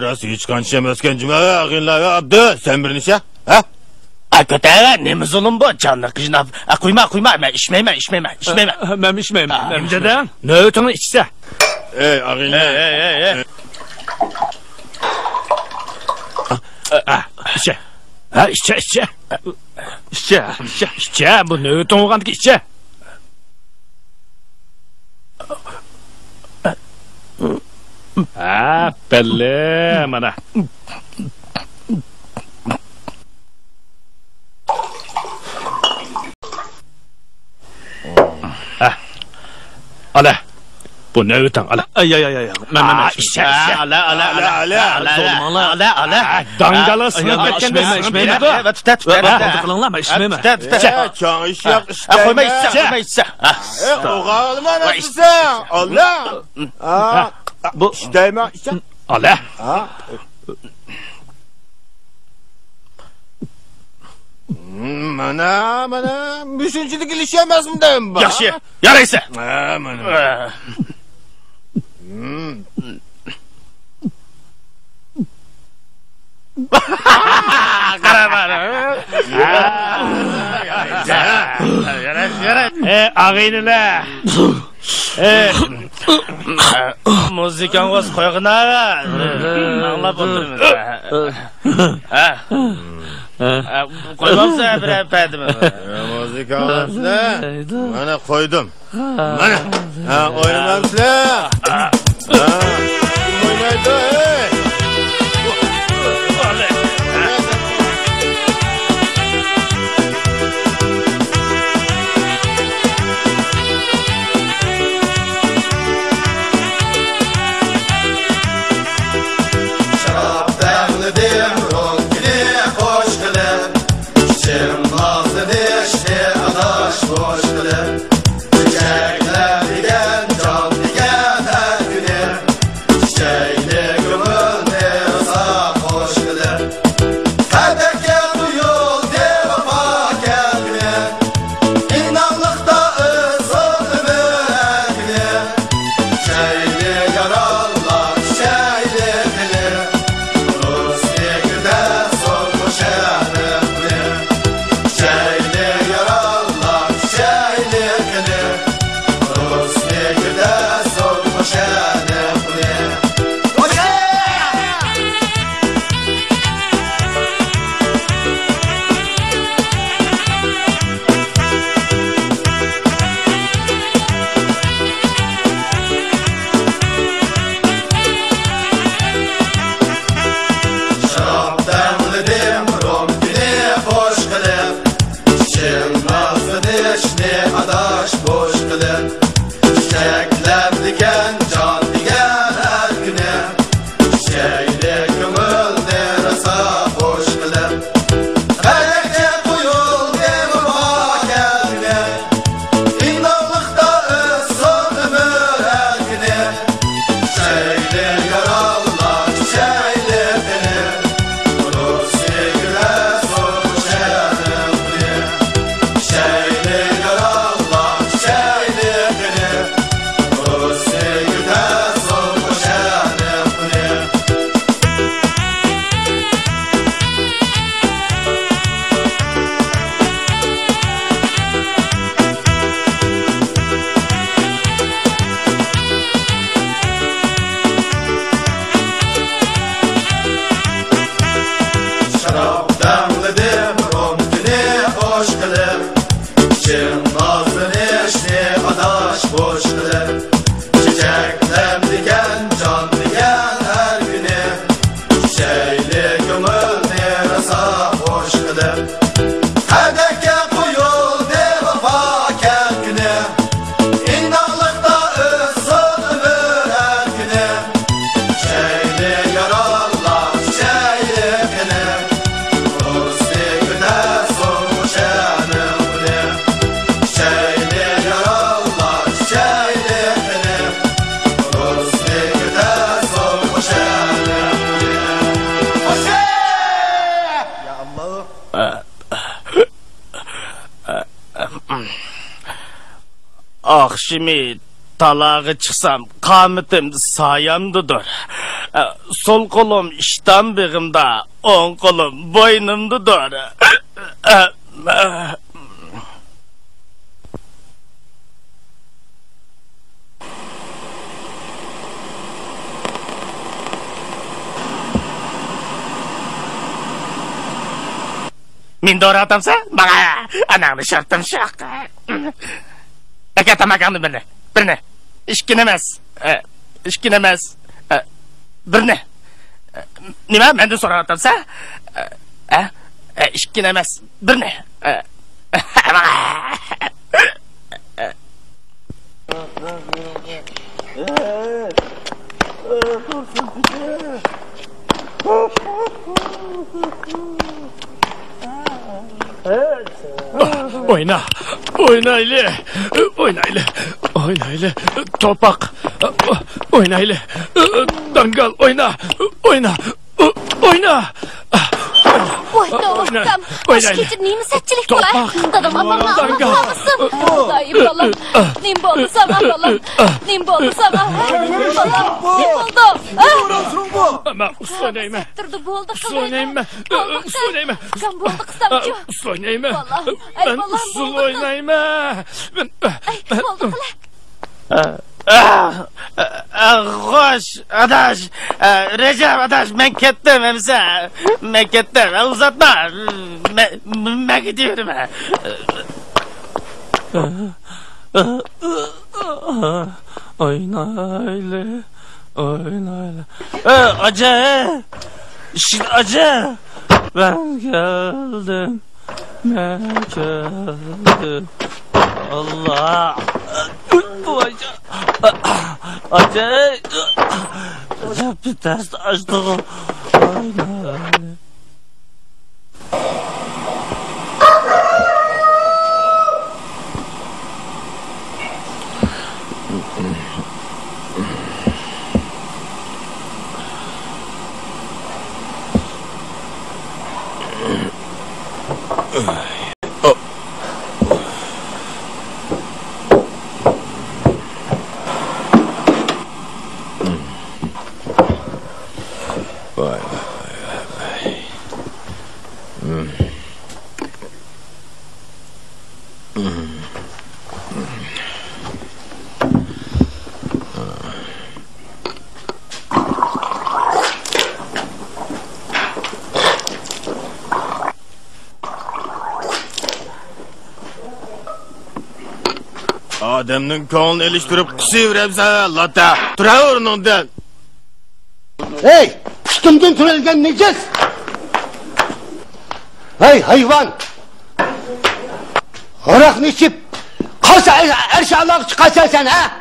Rast hiç kançamazken cuma ağınlar abdı. Sen bir nişe? Ha? Akatara, nima zulm bu? Canni qijnab. Qo'yma, men ishmayman. Men ishmayman. Nimdadan? Navbatini ichsa. Ağınlar. İçe. Ha, içe. İçe, bu navbatin bo'lgandiki içe. Ha, belli mana. Ala. Bu navbatin, ala. Ay. Men İçe. Ala. Dangalasini ishmayman. Tut. Bo'ldi qilinglar, men ishmayman. Çağ iş yap işte. Qo'yma içsa. Oğlum anasın. Allah. Bu işteyme işte. Ala. Mana. Müsünçülük ilişemez mi deyim bak? Yaxshi. Yaraysa. Mana. Ağaylar. Muzikan o'z qo'yg'ina. Anglab o'tirmiz. Qo'ymamsa bir apadimi? Müzik alamsızlar. Mana koydum. Mana. Oynamamsızlar. Oynaydı. adaş boş qilib çiçeklem diken can digen her güne şeyle kömül derasa boş qilib Felekçe kuyul devama kendine İnanlıkta ısın ömür her güne şeyle yarallar çiçeyle beni Bunu sevgile soğuk şerim diye şeyle yarallar çiçeyle beni Bunu sevgile soğuk şerim diye Şarap demledim romtini hoş kılıp Çin nazını eşni adaş boş kılıp Çiçeklem diken can diken her güne Şeyli gümül nerasa hoş kılıp Hedeke kuyul devafa kendine İnanlıkta ısın ömür her güne Şeyli yarallar şeyli beni Kursi güde soğuk şerim bile Şeyli yarallar şeyli beni Kursi güde soğuk şerim bile Akşimi talağı çıksam kametim sayamdıdır. Sol kolum işten bağımda, on kolum boynumdadır. Min doğru atamsa bana ananı şartım şak. Eke tamakanı birine. İşkinemez. İşkinemez. Birine. Nima menden sonra atamsa? İşkinemez. Birine. Oyna. Oyna ile. Oyna ile. Oyna ile. Topak. Oyna ile. Dangal oyna. Oyna. Oyna. Oyna o'rtam. Bosh kechir nemi satchilik qilar. Dadam ammamni almasın. Xudoy bolam. Nim bo'ldi sana bolam. Nim bo'ldi sana. Bolam. Nim bo'ldi. Ama uslaynayma. Turdi bo'ldi qildi. Uslaynayma. Uslaynayma. Qan bo'ldi qistamchi. Uslaynayma. Bolam. Ben uslaynayma. Ben Bo'ldi qila. Hoş adaş, Recep adaş ben kettim hemse. Ben kettim, uzatma. Ben gidiyorum. Oyna öyle. Oyna öyle. Acı. İşin acı. Ben geldim. Ben geldim. Allah. Acı. Acı bir test açtım. Oyna öyle. Adamning ko'nglini ilishtirib qusayveribsan, lata. Turaver o'rningdan. Hey, ustimdan turadigan nejas. Hey hayvon. Aroqni ichib Kalsa eşyalar çıkarsan sen ha?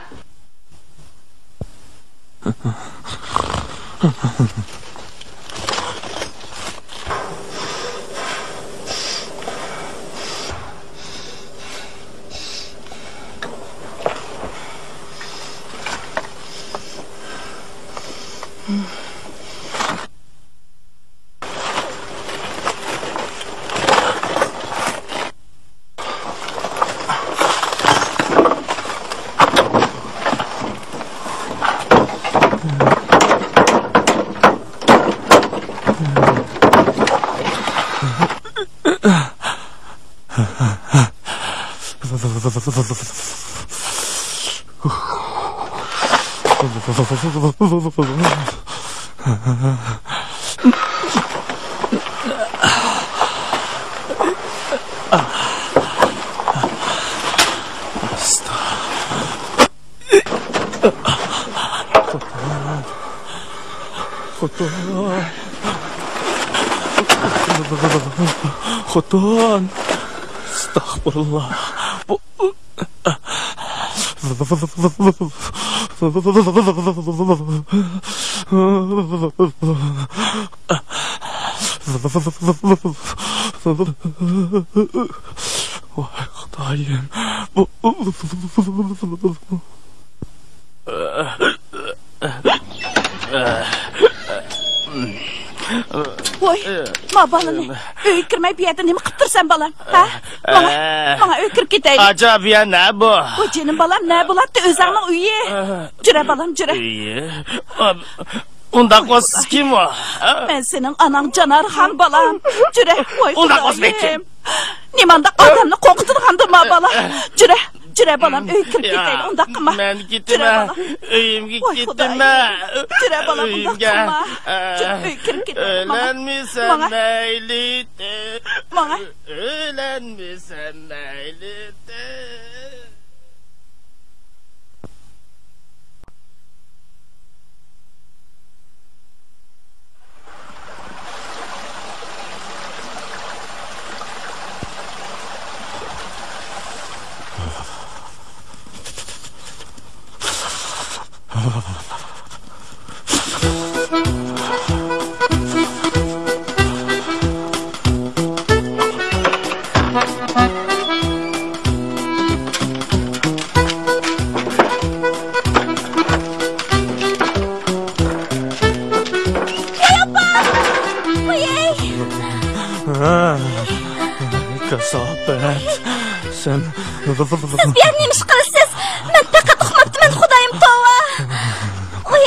Xo'ton. Astagfirullah. Voy Xudoyim. Voy, ma balani. Uy kirmay bu yerda nima qilib tursan balam? Ha? Mana uy kirib ketaylik. Acaba ya ne bu? Voy jinim balam, ne bo'ladi o'zingning uyi? Jura balam, jura. Unda qo'siz kim o? Men sening anang Janarxon balam. Jura, voy. Unda qo'sib kim? Nimanda odamni qo'rqitgandir ma balam. Jura. Jura balam, uy kirib ketaylik, unda qilma. Men ketaman. Uyimga ketaman. Jura balam, unda qilma. Uy kirib ketaylik. Ölenmisan mayli. Mana. Ölenmisan mayli. Kasabet. Sen... Siz bir neymiş qilasiz? Men faqat uxmabdiman, Xudoyim tova. Oy.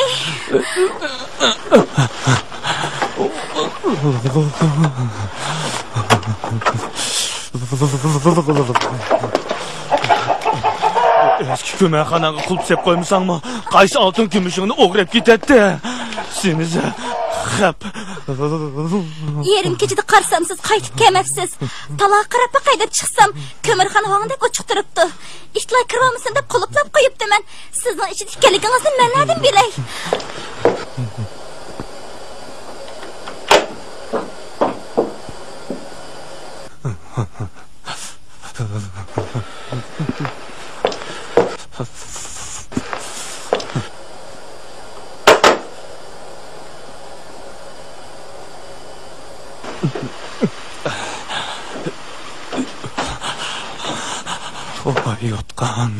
Eski köməkxanaga qulp sep qoymusanmı? Qaysı altın gümüşünü o'g'rab ketadi. Senize xap. Yerim kechida qarsam siz qaytib kelmabsiz. Taloq qarab qaydab chiqsam, ko'mirxona hongdek ochiq turibdi. Ishlar kirolmasin deb quluplab qo'yibdiman. Sizning ichida ekanligingizni men nerdan bilay? Yotgan.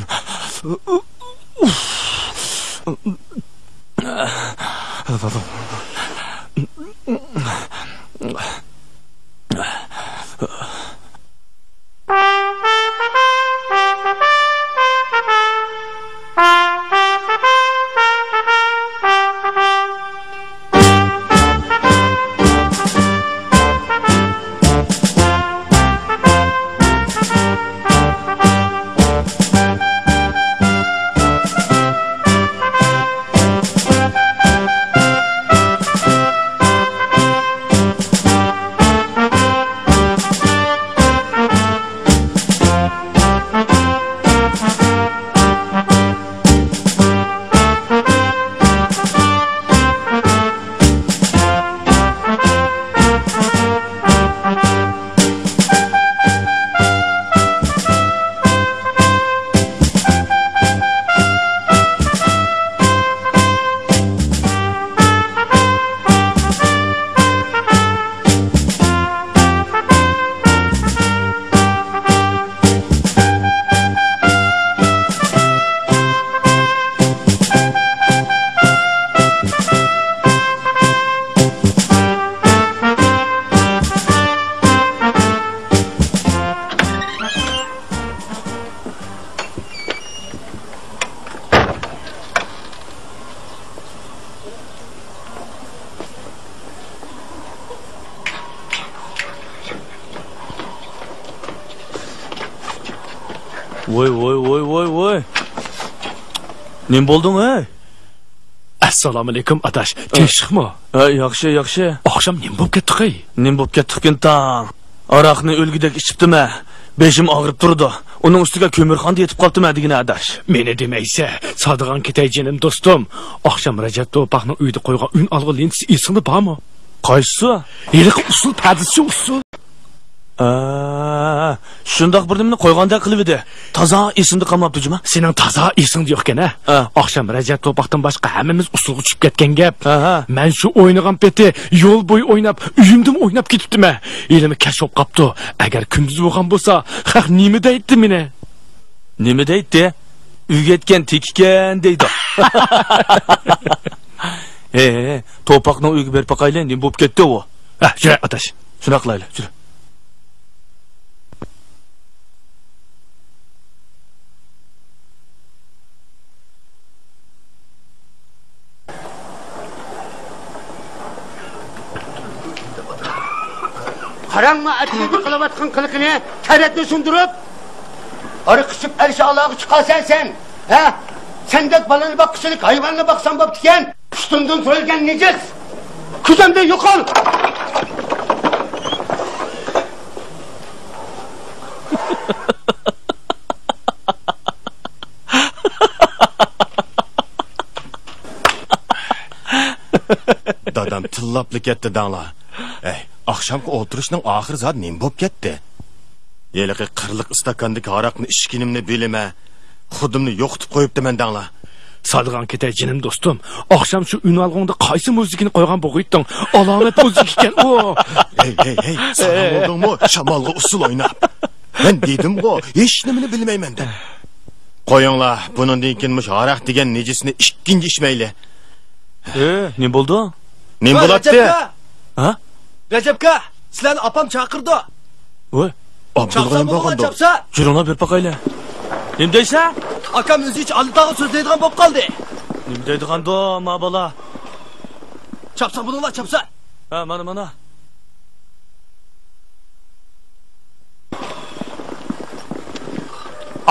Voy. Nim boldun ey? Assalomu alaykum adash. Tinchlikmi? Yaxshi. Oqshom nim bo'lib ketdi-qay? Nim bo'lib ketdikin tang. Aroqni o'lgidek ichibdimi? Beshim og'rib turdi. Uning ustiga ko'mirxonda yetib qolibdimi degina adash. Meni demaysa, Sodiqon ketayjinim do'stim. Oqshom Rajab To'paqning uyida qo'ygan un olg'i lentisi esingda bormi? Qaysi? Yiliq usul padisi usul. Shundoq bir nimani qo'yganda qilib edi. Toza esimda qolmabdi-jimi? Sening toza esingda yo'q-kan-a? Oqshom Rajab To'paqdan boshqa hammamiz usulga tushib ketgan gap. Men shu o'ynagan peti yo'l bo'yi o'ynab, uyimdim o'ynab ketibdim-a. Elimi kashf qopdi. Agar kunduz bo'lgan bo'lsa, haq nima deydi meni? Nima deydi? Uyga yetgan tekikan deydi. To'paqni uyga berib qo'yaylik, nima bo'lib ketdi u? Jura adash. Shuna qilaylik, jura. Qarangma atini qilayotgan qiliqini, karatni sundirib, ari qisib ersha Allohga chiqasan sen. Ha? Sendek balani boqishlik, hayvonni boqsan bo'p ekan. Ustundan so'yilgan nejis. Ko'zimdan yo'qol. Dadam tillabli ketdi danglar. Akşamki oturuşning oxir zot nim bo'lib ketdi. Yeliqi qirliq istakandagi aroqni ichkinimni bilime, xudimni yo'qitib qo'yibdiman danglar. Sodiqon ketayjinim do'stim. Oqshom shu un olg'ingda qaysi muzikani qo'ygan bo'g'itding? Alomat muzik ekan u. Hey, sana oldingmi? Shamolga usul o'ynab. Men dedim-ku, hech nimani bilmayman deb. Qo'yinglar, bundan keyin mush aroq degan nejisni ikkinchi ichmayli. Ne bo'ldi? Nim bo'ladi? Ha? Rajabka, sizlarni opam chaqirdi. Voy, Abdulg'ayim bo'lganda. Jurona berib qo'yaylik. Nim deysa? Akam o'zi hech allitag'i so'zlaydigan bo'lib qoldi. Nim deydiganda, ma bola. Chapsa buninglar chapsa. Ha, mana.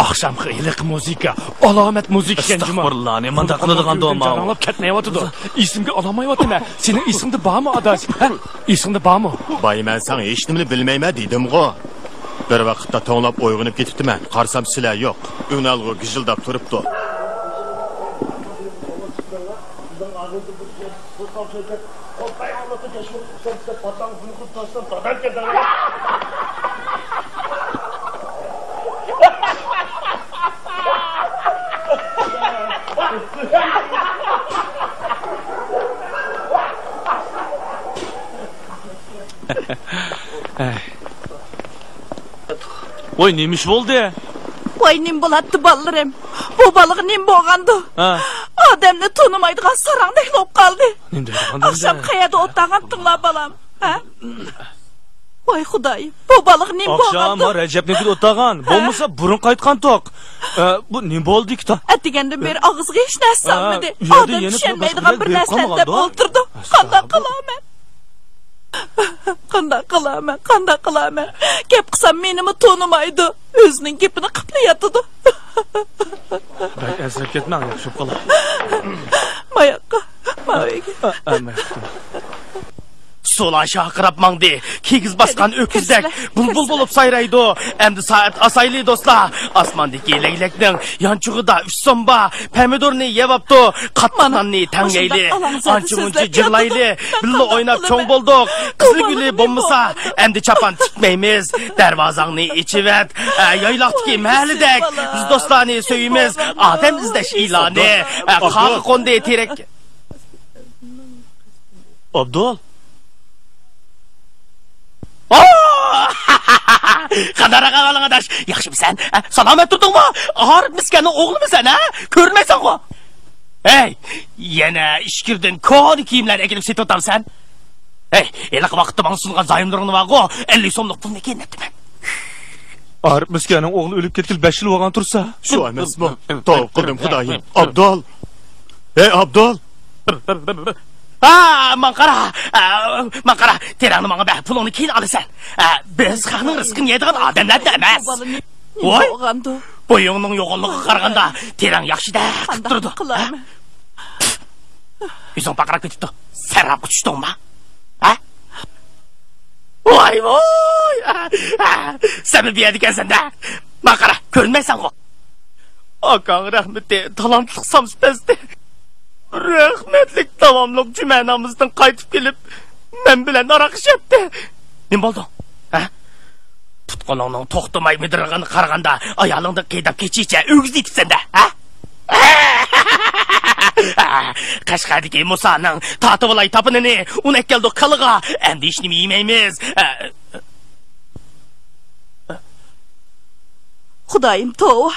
Oqshomgi iliq muzika, alomat muzika ekan juma. Astag'firullah, ne manda qiladigan doma. Janglab ketmayotdi. Esimga olmayaptimi? Sening esingda bormi adash? Ha? Esingda bormi? Bayman sen hech nimani bilmayman dedim-ku. Bir vaqtda to'nglab uyg'onib ketibdiman. Qarsam sizlar yo'q. Unalg'u gijildab turibdi. Voy, neymiş bo'ldi? Voy, nim bo'ladi bolalarım. Bu balık nim bo'lgandi. Odamni tonimaydigan sarangdek bo'lib qoldi. Oqshom qayerda o'tag'andinglar balam? Ha? Voy xudoyim, bu balık nim bo'lgandi. Oqshom Rajabniki o'tag'an. Bo'lmasa burun qaytgan to'q. Bu nim bo'ldi ki? Atigandan beri og'izga hech narsa solmadi. Odam tushunmaydigan bir narsani deb o'ltirdi. Qanday qilaman? Qanday qilaman? Gap qilsam menimi tonimaydi. O'zining gapini qiplayatdi. Bak, azrab ketmang, yaxshi qolar. Mayoqqa. Solan şahqırab mangdi. Kigiz baskan öküzdek. Bulbul bulup sayraydı. Emdi saat asaylı dostlar. Asmandaki leyleknin yançuğuda 3 somba. Pomidorni yevaptı. Katmananni tangayli. Ançı-munçı cırlaylı. Billi oynap çoğ bulduk. Kızıl gülü bombasa. Emdi çapan tikmeymiz. Dervazanni içivet. Yaylaktaki mahallidek. Biz dostlarni söyimiz. Adem izdeş ilanı. Kağı konde terek. Abdul. Qadara qavalan adaş. Yaxşımsan? Salamet durdun mu? Ağır miskanın oğlu mu sen ha? Körmeysen ko? Hey, yana işkirdin koni kiyimler ekilip set otarsan. Hey, elak vakitte bana sungan zayımlarını var ko. 50 somluk pul nekeyin ettim ben. Ağır miskanın oğlu ölüp ketkil 5 yıl olgan tursa. Şu emas mı? Tavuk qildim Xudoyim. Abdul. Hey Abdul. Manqara, terangni manga ber pulini keyin olasan. Biz xalqning rizqini yeydigan odamlar emas. Voy, Boyunning yo'qligiga qaraganda terang yaxshida turdi. Yuzing baqirab ketibdi. Sarab tushdingmi? Ha? Voy voy. Sen bir yerda ekansan-da. Baqara, ko'rmaysan-ku. Akang rahmeti talantlik samspesdi. Rahmetlik davamlıq cümenamızdan qaytib kelib, men bilen arak içepti. Ne oldu? Ha? Tutqoningning to'xtamay midirg'ini qaraganda, ayolingni qiydab kechicha o'g'zi etibsan-da, ha? Qashqardagi Musaning tatib olay tapinini, uni keldi qiliga, endi hech nima yemaymiz. Xudoyim tova.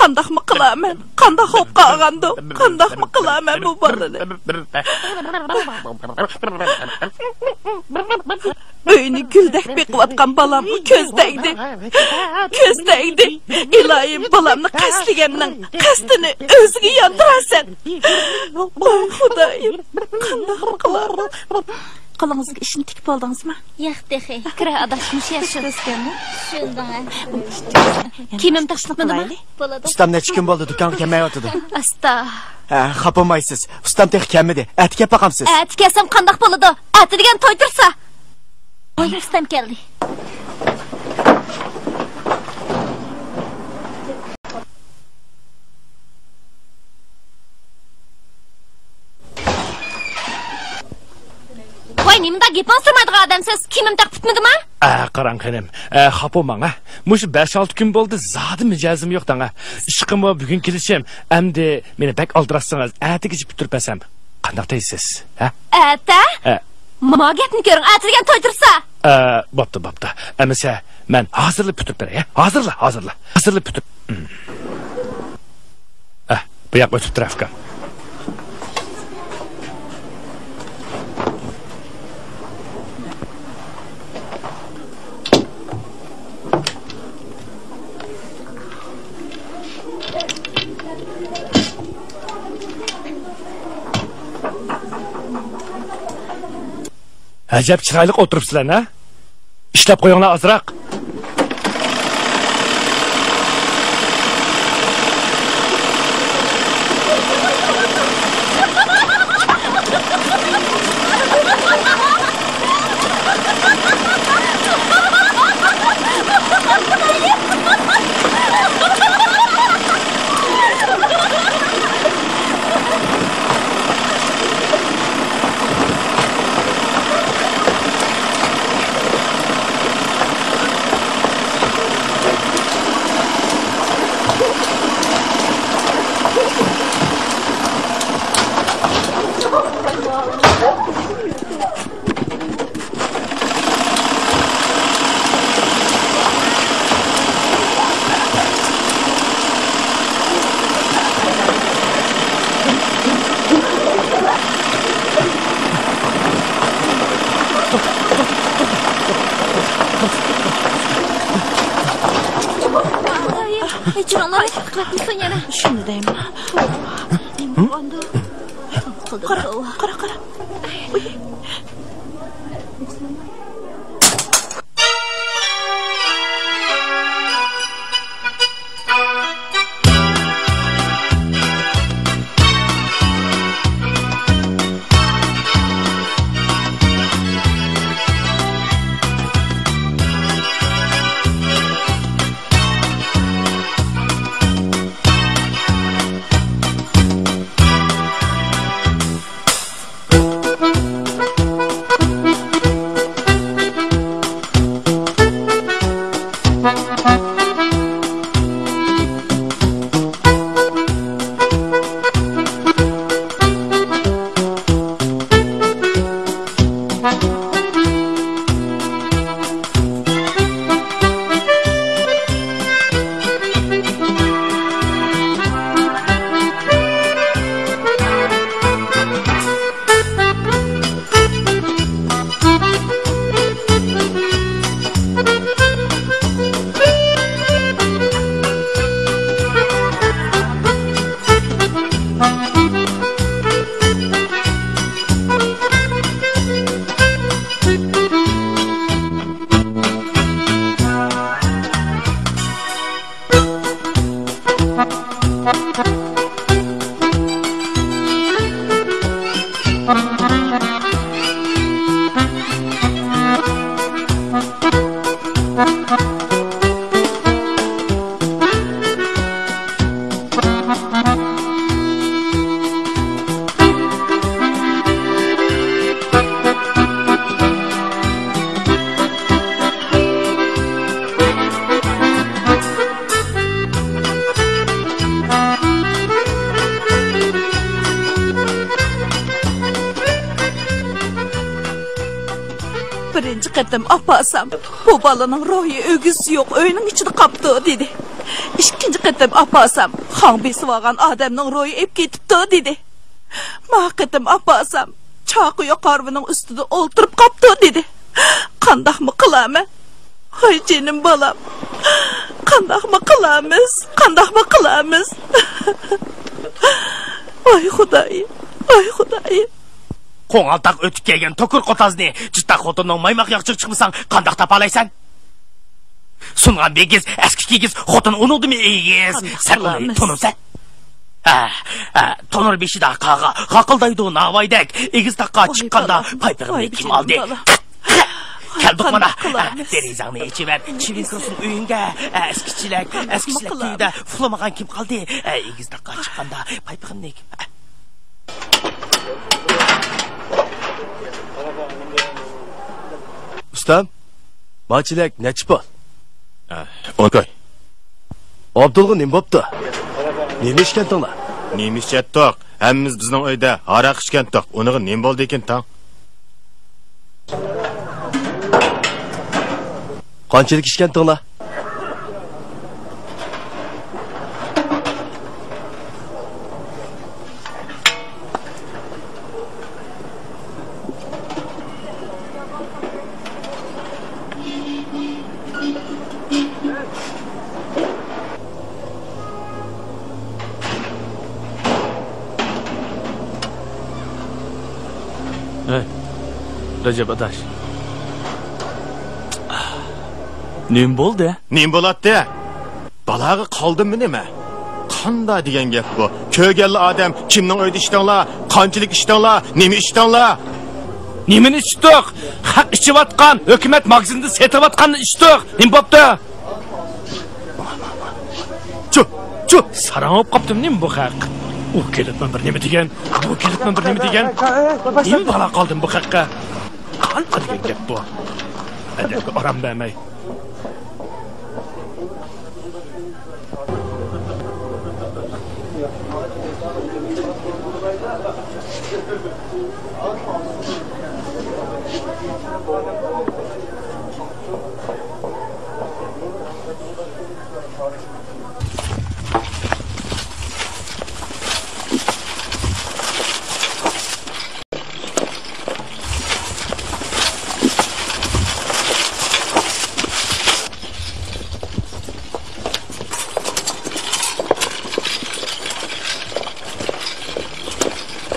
Qandaqmi qilaman? Qandaq xo'p qolgandi? Qandaqmi qilaman bu bolani? Uyni guldek beqiyotgan balam ko'zdaydi. Ko'zdaydi. Iloyim balamni qasdiganning qasdini o'ziga yondirasan. Voy Xudoyim, qandaq qilaman? Qalangizga ishni tikib oldingizmi? Yo'q, dexe. Kira adashmish yashiraskanmi? Shundan. Kimim tashliqmadimi? Ustam necha kun bo'ldi do'konga kelmayotdi. Asta. Xapamaysiz. Ustam tex kelmadi. Ati kelib baqamsiz. Ati kelsam qandaq bo'ladi? Ati degan to'y tursa. Voy, ustam keldi. Voy, nimada gapon surmaydigan odamsiz? Kimim taqtitmadimi? Qarang qanim. Xapomang a. Mush 5-6 kun bo'ldi, zodi mijozim yo'q danga. Ishqimni bugun kelishim. Endi meni bak oldirasiz. Atiga bitirpasam. Qanday deysiz? Ha? Ata? Mana gapni ko'ring, ati degan to'y tursa. Bo'pti. Amasa men hozirlab bitirib beray. Hozirla. Hozirlab bitir. Bu yoqqa o'tib turafkan. Acayip chiroyli o'tiribsizlar, ha? Ishlab qo'yinglar azroq. Şunu deyim. Qara. Birinci qatam apasam, bu balaning ruhi ögüz yo'q, uyning ichida qapti dedi. İkinci qatam apasam, xon besib olgan odamning ruhi ep ketibdi dedi. Ma qatam apasam, chaqi qorvining ustida o'ltirib qapti dedi. Qandaqmi qilaman? Hay jenim balam. Qandaqmi qilamiz? Qandaqmi qilamiz? Ay Xudoyim, ay Xudoyim. Qo'ng'altaq o'tib kelgan to'kur qotazni jitta xotinning maymoq yoqchiq chiqmasang qandoq topalaysan? Sungan begiz, eski kigiz xotin unudimi egiz? Sen uni tunursan? Tonur beshida qağa, qaqıldaydı navaydek, egiz taqqa chiqqanda paypirni kim aldı? Keldik mana. Derizangni ichiver, chivin kirsin uyinga. Eskichilar tuyda uxlamagan kim qoldi? Egiz taqqa chiqqanda paypirni Ustam, maçilek neçi bol? 10 koy. Abdulga nim boptu? Nima ishkandinglar? Nima ishchatdiq? Hammamiz bizning uyda aroq ichgandiq. Uniga nim bo'ldi ekan tang? Qanchalik ishkandinglar? Recep adaş. Nim bo'ldi? Nim bo'ladi? Balaga qoldimmi nima? Qanda degan gap bu? Ko'rganli odam kimning uyda ishdinglar? Qanchalik ishdinglar? Nima ishdinglar? Nimani ichdik? Haq ichiyotgan, hukumat magazinda setayotganni ichdik. Nim bo'pti? Chup, sarang olib qopdim nim bu haq. U kelibman bir nima degan, bu kelibman bir nima degan. Nim bala qoldim bu haqqa. Qanqa degan gap bu? Adabga oram bermay.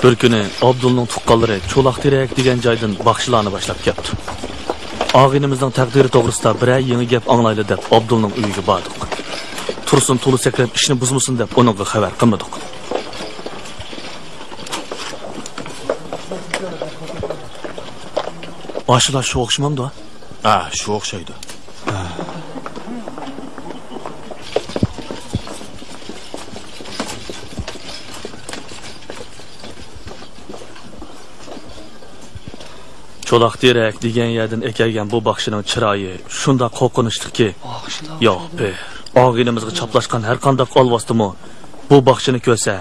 Bir kuni Abdulning tuqqanlari Cho'laqterak degan joydan baxshilarni boshlab keldi. Og'inimizning taqdiri to'g'risida biror yangi gap anglayli deb Abdulning uyiga bordik. Tursun to'li sakrab ishni buzmasin deb uningga xabar qilmadik. Ashular shu o'xshamamdi? Shu o'xshaydi. Cho'laqterak degan yerdan ekalgan bu baxshining chiroyi shunda qo'rqinishdiki, yo'q, og'inimizga chaplashgan har qanday olvosdimi bu baxshini ko'rsa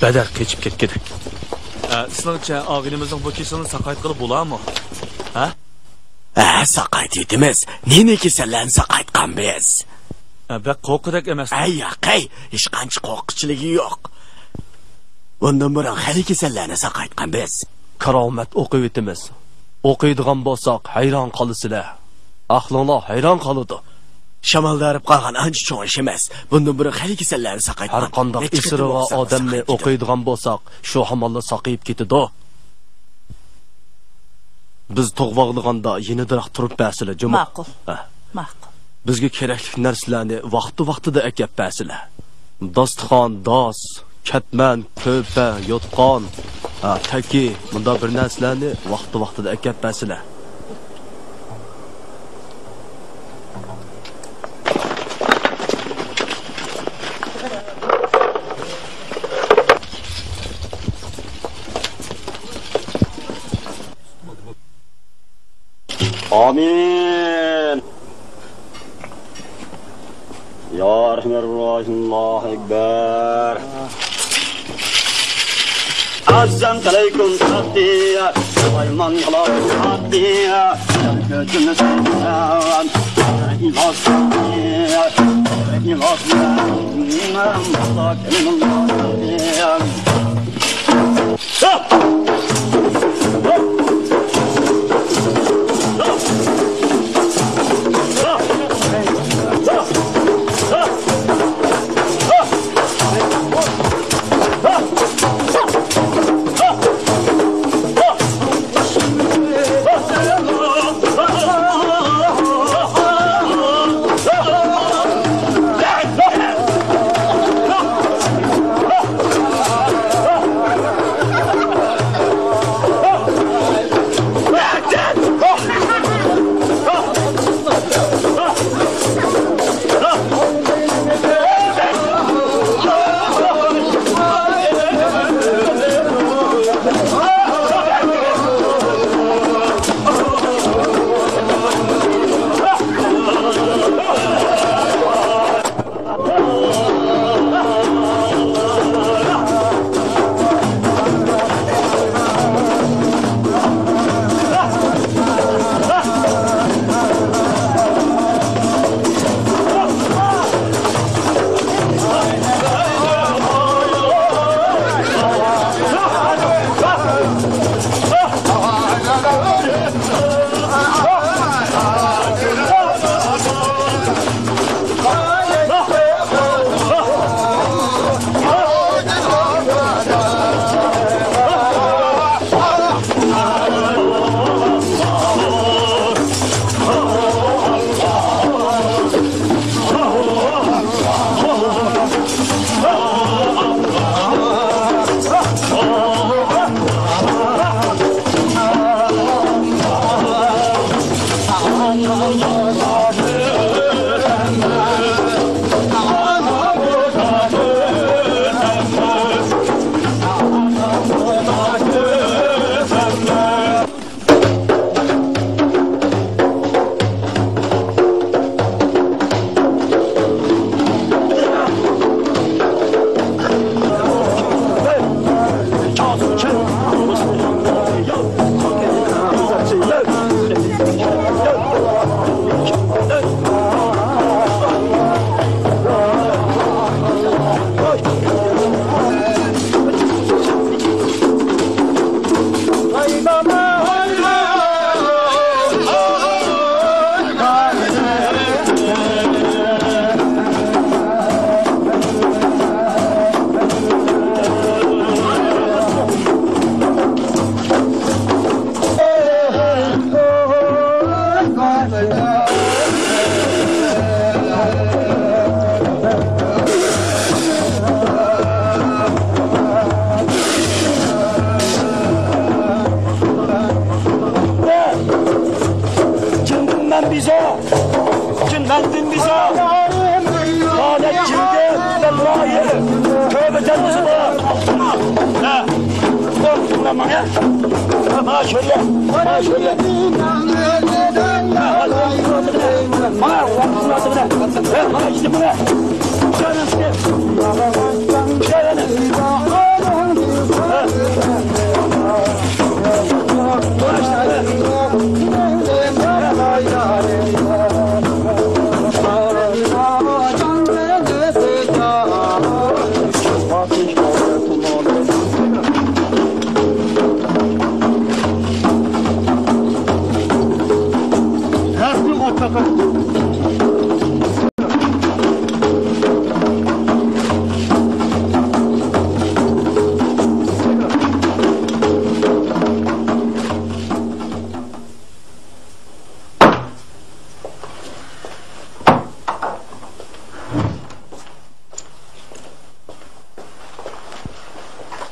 badar kechib ketgidi. Sizningcha og'inimizning bu kesilni saqayt qilib bo'ladimi? Ha? Saqayt etimiz. Neni kesallarni saqaytgan biz? Bak qo'rqidak emas. Yo'q, hech qancha qo'rqinchiligi yo'q. Bundan burun hali kesallarni saqaytgan biz. Karomat o'qib etimiz. O'qiydigan bo'lsak, hayron qolasizlar. Aqlinglar hayron qoladi. Shamoldarib qolgan ancha cho'ng ish emas. Bundan biri hali kasallarni saqaytgan. Har qanday isriga odamni o'qiydigan bo'lsak, shu hamolla saqayib ketadi. Biz to'g'voqliganda yeniroq turib bersizlar, juma. Ma'qul. Bizga kerakli narsalarni vaqti-vaqtida akab bersizlar. Dostxon, dos, katman, ko'pa, yotqon, taki, bunda bir narsalarni vaqti-vaqtida akab basizlar. Amin. Ya Rahmanirrahim, Allahu Ekber. Azam aleykum sattiya, Suleyman yalan sattiya, gözünü sevsen, ilas sattiya, ilas sattiya, Allah kelimullah sattiya.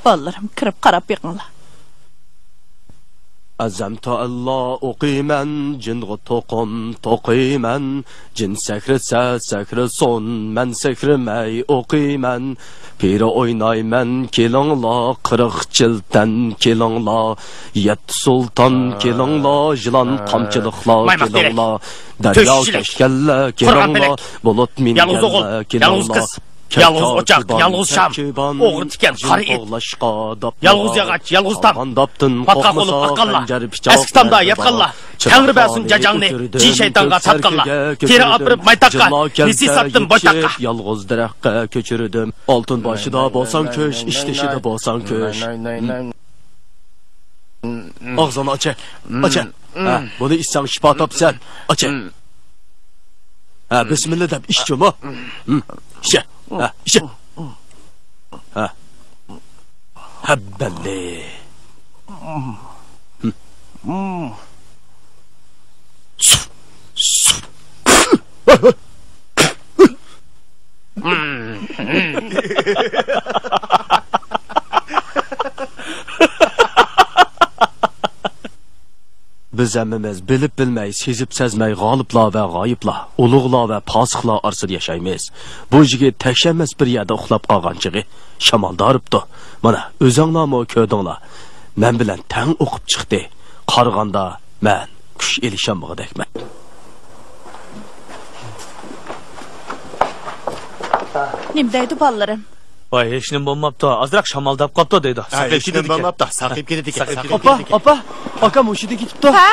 Ballarım kirib qarab beqinglar. Azamta Allah o'qiyman, jinga to'qim to'qiyman, jin sakrisa sakrason, men sakrimay o'qiyman. Piri o'ynayman, kelinglar, 40 jildan kelinglar, yetti sulton kelinglar, jilon tomchiliklar kelinglar, daryo kashkallar kelinglar, bulut minganlar kelinglar. Yalğız ocaq, yalğız şam, oğru tiken, qarı et, yalğız yağaç, yalğız tam, patkaq olup baqqanlar, eski tamda yatqanlar, Tengri bəsin cacağını, cin şeytanға satqanlar, teri apırıp maytaqqa, nesi sattın boştaqqa. Yalğız diraqqa köçürüdüm, altın başıda bolsan köş, iştişide bolsan köş. Ağzını aç, aç. Bunu içsən şifa tapsan, aç. Bismillah deb iççi mu? İşe. İşe. Habballi. Biz hammamiz bilib bilmay, sezib sezmay g'oliblar va g'oyiblar, ulug'lar va posiqlar orasida yashaymiz. Bu yigit tashamas bir yerda uxlab qolganchig'i shamolda uribdi. Mana o'zinglarmi ko'rdinglar. Men bilan tang o'qib chiqdi. Qarg'anda men kuch elishamog'idakman. Nim deydi ballarım? Vay, hech nim bo'lmabdi. Ozroq shamaldab qopdi deydi. Saqib ketdi bo'lmabdi. Saqib ketdi ekan. Opa, aka mushida ketibdi. Ha?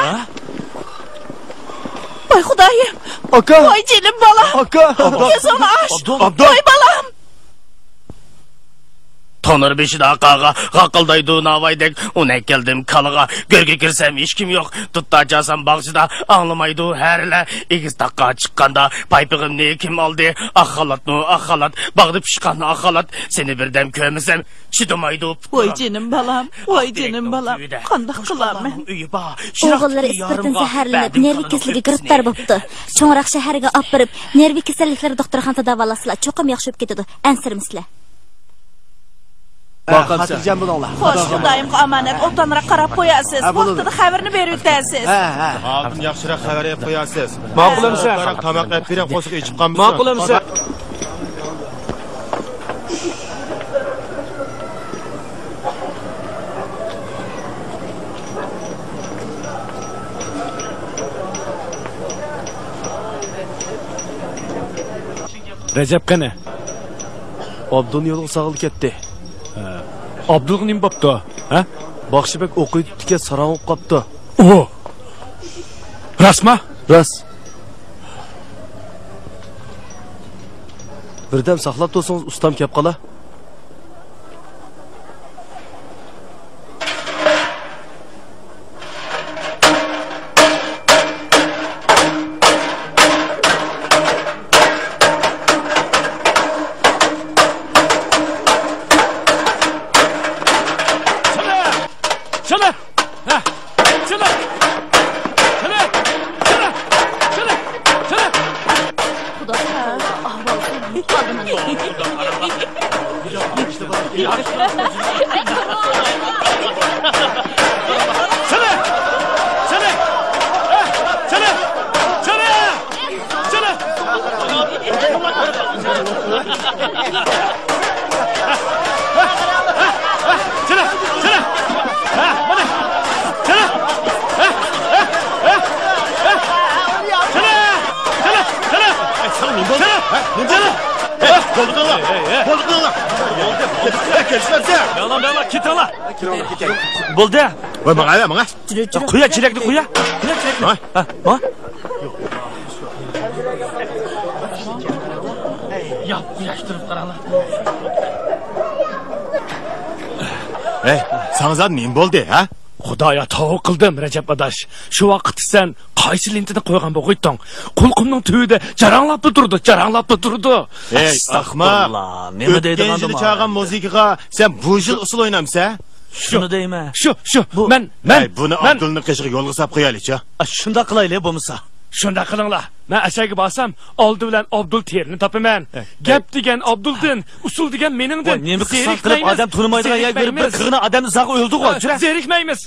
Voy Xudoyim. Aka. Voy jinim bola. Aka. Ko'zimni och. Abdul. Voy balam. Tonur beşida qağa, qaqıldaydı navaydek, ona geldim kalığa, görge girsem hiç kim yok, tutta casam bağcıda, anlamaydı herle, ikiz dakika çıkkanda, paypığım ne kim aldı, akhalat no akhalat, bağdı pişkan akhalat, seni birdem kömesem, çıdımaydı. Voy jinim balam, voy jinim balam, qandaq qilam men? O'g'illari ispirtin zaharlanib, nervi kasalligiga giriftar bo'libdi. Cho'ngroq shaharga olib borib, nervi kasalliklari doktorxonada davolasizlar, cho'qim yaxshi bo'lib ketadi. Ansirmisizlar. Xotirjam bo'linglar. Xo'sh, Xudoyimga omonat, o'tanroq qarab qo'yasiz. Vaqtida xabarni berib o'tasiz. Oldin yaxshiroq xabar berib qo'yasiz. Ma'qulimsan? Tomoq qilib bering, qo'shiq ichib qolmiz. Ma'qulimsan? Recep qani? Abdun yo'l sağıl ketdi. Abdul nim bo'pti? Ha? Baxshibek o'qiydi-ki sarang qopdi. O. Rasma? Ras. Birdam saqlab tursangiz ustam kelib qola. Bo'ldi. Voy, menga. Qo'ya, chirakni qo'ya. Ha? Yap, yaştırıp qaralar. Ey, sanızlar nim bo'ldi, ha? Xudoya tavuk qildim, Recep adash. Shu vaqt sen qaysi lentida qo'ygan bo'g'itding? Qulqimning tuvida jaranglab turdi. Ey, ahmoq. Nima deydi O'tgan yili chaqan muzikaga sen bu yil usul o'ynamsan? Shuni deyman. Shu, men buni Abdulning qishig'iga yo'lga solib qo'yaylik-chi. Shunda qilaylik bo'lmasa. Shunda qilinglar. Men aşağı barsam, oldi bilan Abdul terini topaman. Gap degan Abduldan, usul degan meningdan. Nima qilsan qilib odam tunimaydigan yer berib bir qirg'ini odamni zag'i o'ldi-ku. Zerikmaymiz.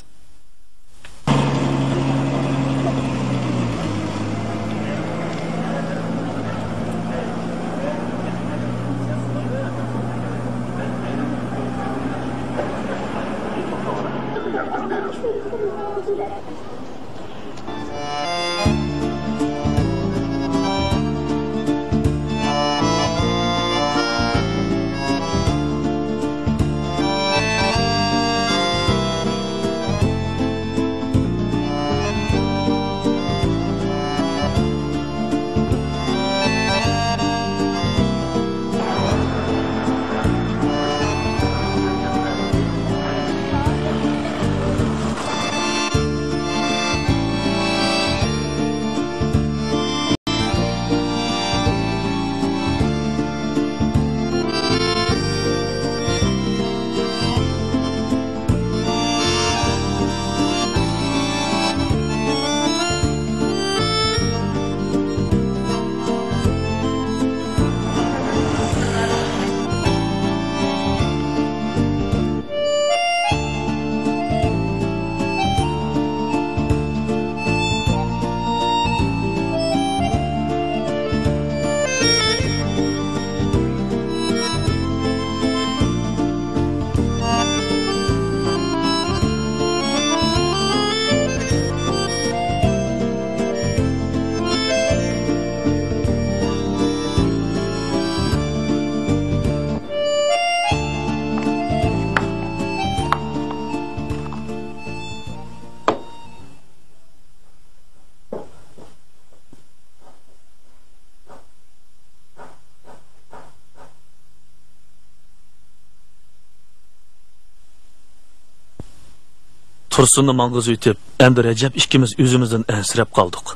Tursunni mang'iz yutib, endi Rajab ikkimiz o'zimizdan ansirab qoldik.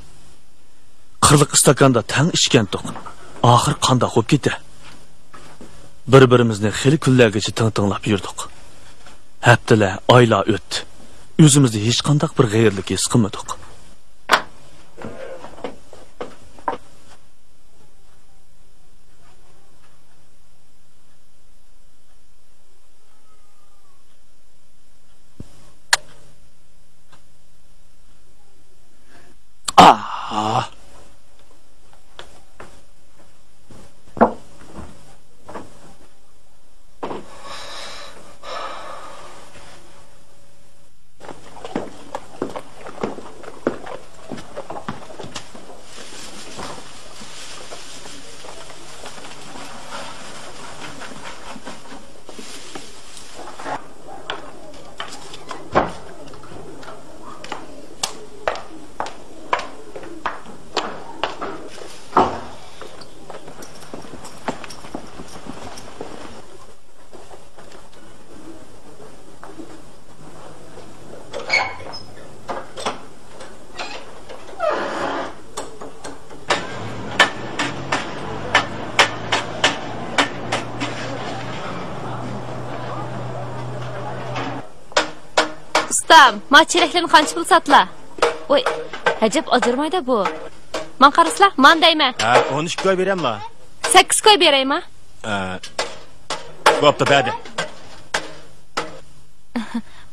Qirliq istakanda tang ichgandik. Oxir qanday bo'lib ketdi? Bir-birimizni xili kunlargacha tinglab yurdik. Haftalar, oylar o'tdi. O'zimizda hech qanday bir g'ayirlik his qilmadik. Ustam, ma cheraklarni qancha pul satla? Voy, ajab ajirmaydi bu. Men qaraslar, men deyman. 13 koy beremmi? 8 koy beraymi? Bo'pti, berdi.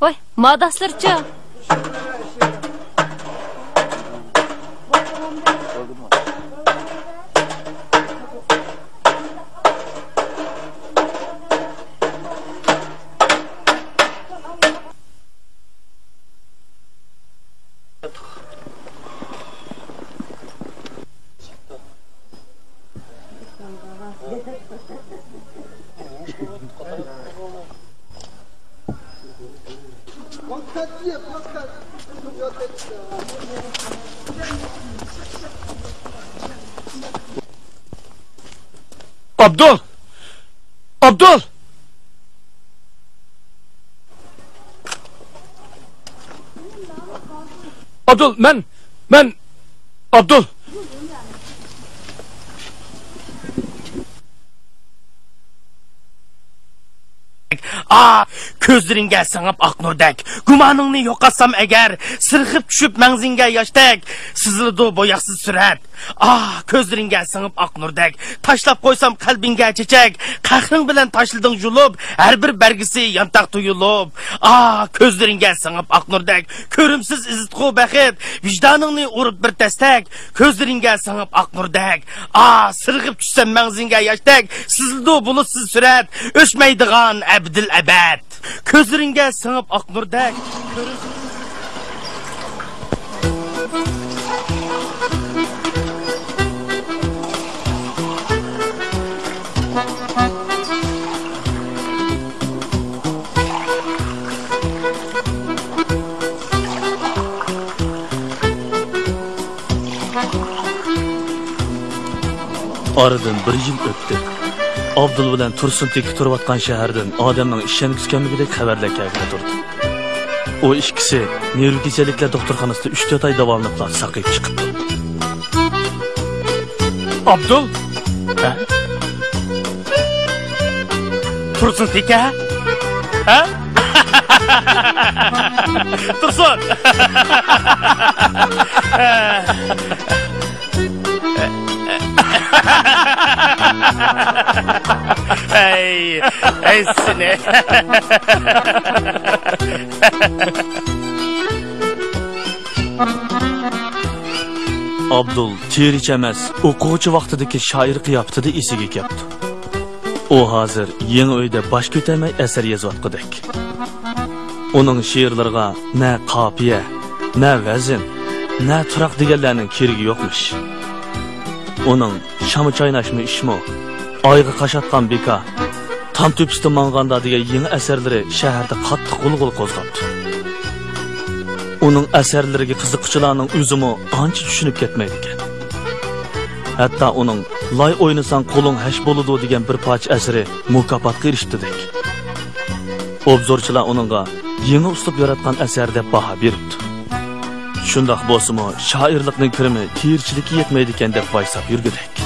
Voy, modaslarchi. Abdul! Abdul! Abdul, men Abdul! ko'zlaringga singib oq nurdek gumoningni yo'qotsam agar sirg'ib tushib mangzingga yoshdek sizildi bo'yoqsiz surat ko'zlaringga singib oq nurdek tashlab qo'ysam qalbingga chechak qahring bilan tashlading julub har bir bargisi yantoq tuyulib ko'zlaringga singib oq nurdek ko'rimsiz izitqu baxit vijdoningni urib bir tastak ko'zlaringga singib oq nurdek sirg'ib tushsam mangzingga yoshdek sizildi bulutsiz surat o'chmaydigan abdil abad ko'zlaringga singib oq nurdek Aradan bir yıl öptü. Abdul bilan Tursun teki turayotgan shahardan odamning ishonkiskambigidek xabarlar kelib turdi. O ikkisi neyro kasalliklar doktorxonasida 3-4 oy davomlab saqayib chiqibdi. Abdul? Tursun teki? Ha? Tursun! Ey seni. Abdul teriç emas, o'quvchi vaqtidagi shoir qiyofatida esiga keldi. O hozir yangi uyda bosh ko'tarmay asar yozayotgandek. Uning she'rlariga na qofiya, na vazn, na turaq deganlarning keragi yo'qmish. Uning Şamı çaynaşmı işmi, ayğı qaşatqan beka, tam tüpüstü manganda degan yangi asarlari shaharda qattiq g'ulg'ul qo'zg'atdi. Uning asarlariga qiziqchilarning o'zimi ancha tushunib ketmaydi ekan. Hatto uning loy o'ynasan qo'ling hash bo'ladi degan bir parcha asari mukofotga erishdi-dek. Obzorchilar uningga yangi uslub yaratgan asar deb baho beribdi. Shundoq bo'lsa-mu, shoirlikning kirimi tirchilikka yetmaydi ekan deb vaysab yurgudek.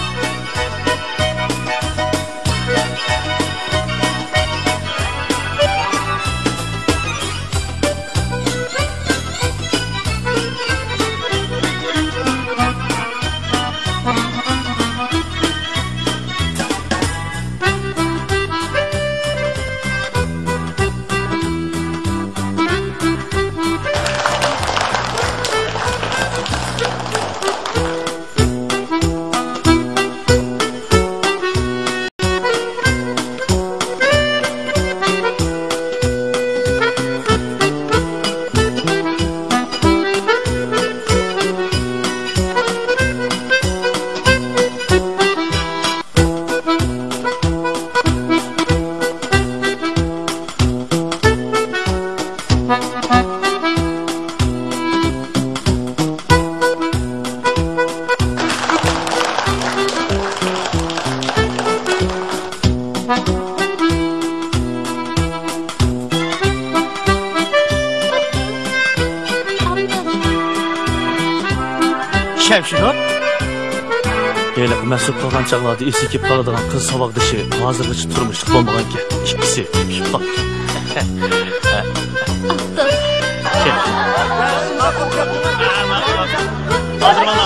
Şemşinur? Elak Mesut qolgan chaqlarda esi kelib qoladigan qiz saboqdishi hozirgacha turmushlik bo'lmagan ekan. Ikkisi kelib qoldi.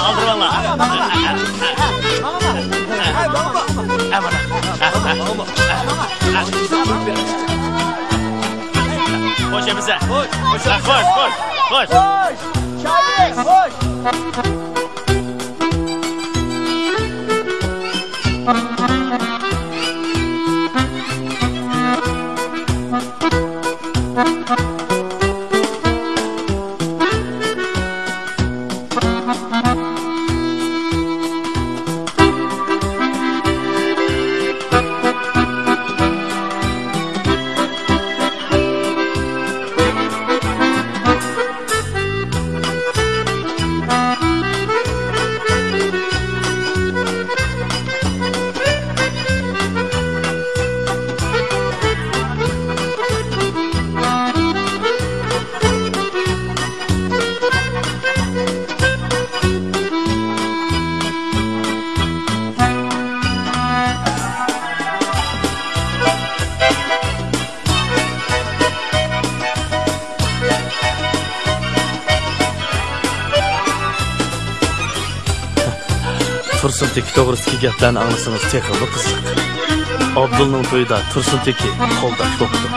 Aldırmana. Koş bize. Koş. Şahin, koş. Tursun Teki to'g'risidagi gaplarni anglasangiz texnik qiziq. Abdulning to'yida Tursun Teki qo'lda tutdi.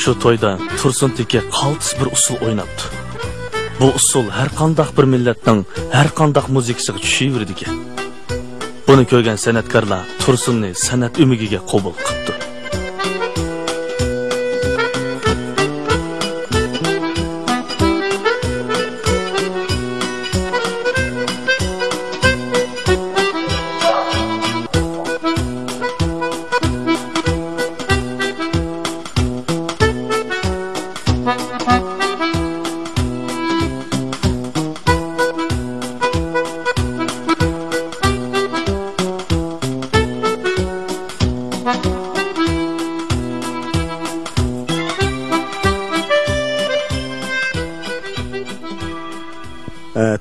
Şu to'yda Tursun Teki qaltis bir usul o'ynabdi. Bu usul har qanday bir millatning har qanday muzikasiga tushaverdi ekan. Buni ko'rgan san'atkorlar Tursunni san'at umigiga qabul qildi.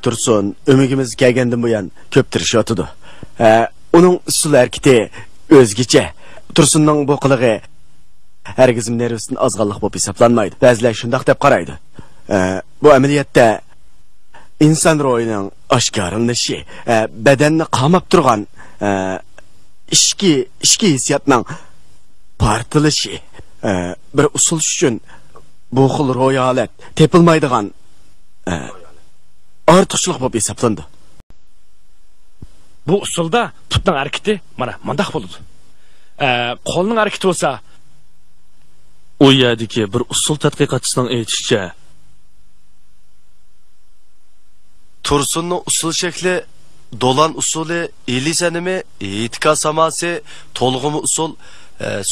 Tursun, ümigimiz kelgandan buyon ko'p tirishyotidu. Uning usul harakati o'zgacha. Tursunning bu qilig'i hargiz nervisidan ozg'anlik bo'lib hisoblanmaydi. Ba'zilar shundoq deb qaraydi. Bu amaliyotda inson ruhining oshkorlanishi, badanni qamab turgan ishki hissiyotning partilishi, bir usul uchun bu xil ro'y holat tepilmaydigan ortiqchilik bo'lib hisoblandi. Bu usulda putning harakati mana mundaq bo'ladi. Qo'lning harakati bo'lsa, u yerdagi bir usul tadqiqotchisining aytishicha, Tursunning usul shakli dolan usuli, ilisanimi, itika samasi, to'lg'imi usul,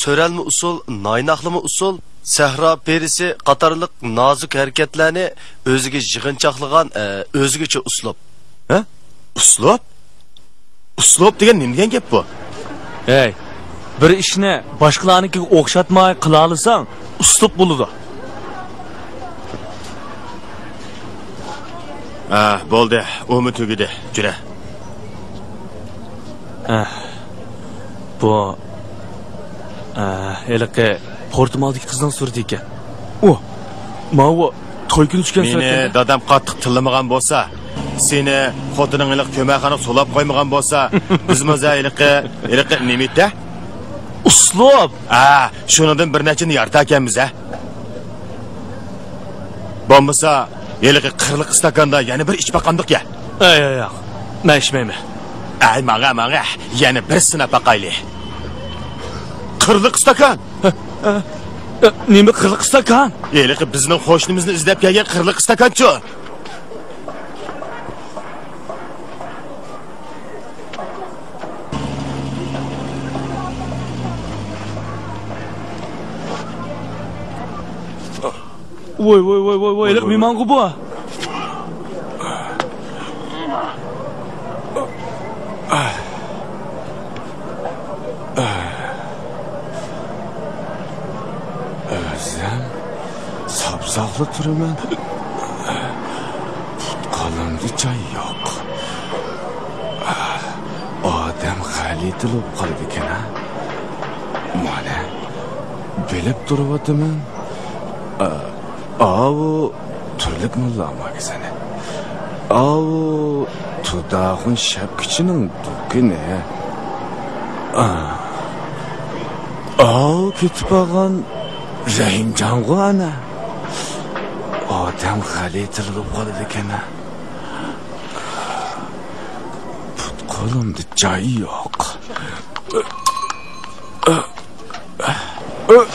so'ralmi usul, naynaqlimi usul, sahro perisi qatorliq nozik harakatlarni o'ziga yig'inchoqlagan o'zgacha uslub. Ha? Uslub? Uslub degan nima degan gap bu? Hey, bir ishni boshqalarnikiga o'xshatmay qila olsang, uslub bo'ladi. Bo'ldi, o'mi tugidi. Jura. Bu heliqi Portumal'daki kızdan surati ekan. O, mana to'y kuni tushgan Meni suratda. dadam qattiq tillamagan bo'lsa, seni xotining iliq ko'makxona solab qo'ymagan bo'lsa, biz moza iliqi nima edi? Uslub. Shunidan bir nechini yarta ekanmiz a. Bo'lmasa, iliqi 40 stakanda yana bir ichib baqandiq ya. Yo'q. Men ichmayman. Ay, maga, yana bir sinab baqayli. 40 stakan. Nima 40 stakan? Iliqi bizning qo'shnimizni izlab kelgan 40 stakanchi. Voy, iliq mehmongu bu. Özüm sapsaqlı turaman. Qo'limda joy yo'q. Odam xalitilib qoldi ekan. Mana bilib turibman. Avu turlik mulla magazini. Avu tudağın şapkıçının dükkanı. Avu kütüphagan Rahimcangu ana. Odam xalitilib qoldi ekan. Qo'limda joy yo'q. Voy.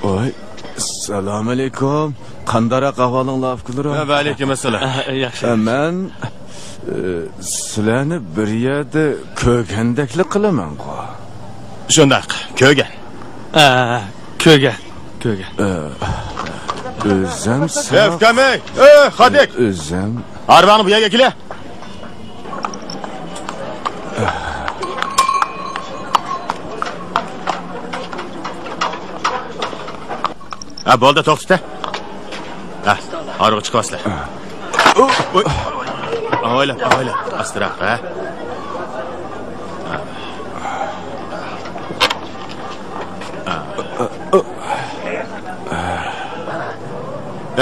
Oy, assalomu alaykum. Qandaroq ahvoling lafqilari? Va alaykum assalom. Yaxshi. Men sizlarni bir yerda ko'rgandeklik qilaman-ku. Shundaq, ko'rgan. Ko'rgan. O'zim Efkamey, Hadik. O'zim Arvani bu yerga kela. Bo'ldi, to'xta. Arva chiqasizlar. Oyla, astroq, ha.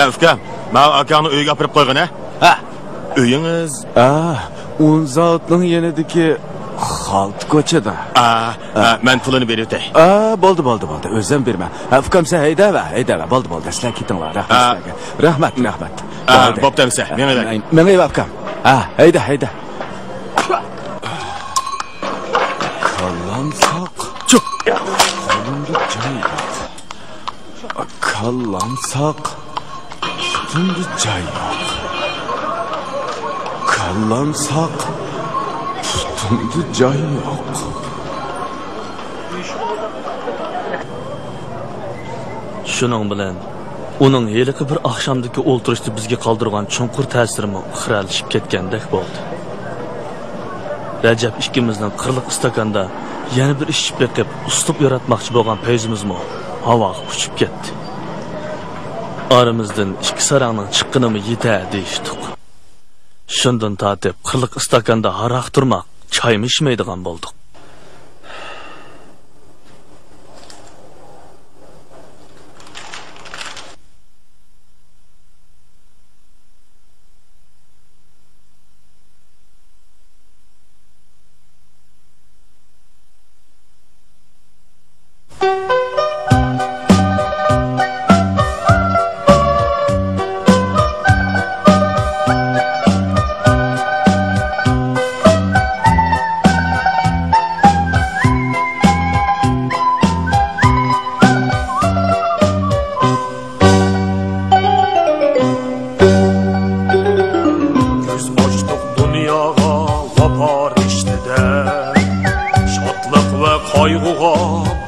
Efkam, men akani uyga olib qo'ygan, ha? Uyingiz? Un zotning yanidagi Xalt ko'chada. Men pulini berib o'tay. Bo'ldi. O'zim berman. Afkam sen haydava. Bo'ldi. Sizlar ketinglar. Rahmat. Bo'pti, Menga afkam. Hayda. Kallamsaq. Qo'limda joy yo'q. Kallamsaq. Qo'limda joy yo'q. Kallamsaq. Qo'limda joy yo'q. Shuning bilan uning heliqi bir oqshomdagi o'ltirishda bizga qoldirgan chunqur ta'sirimi xiralashib ketgandek bo'ldi. Rajab ikkimizning 40 istakanda yana bir ichib beqib uslub yaratmoqchi bo'lgan payzimizmi havoga uchib ketdi. Aramizdan ikki sarangning chiqqinimi yeta deyishdik. Shundan tortib 40 istakanda haroq turmoq, choymi ichmaydigan bo'ldik.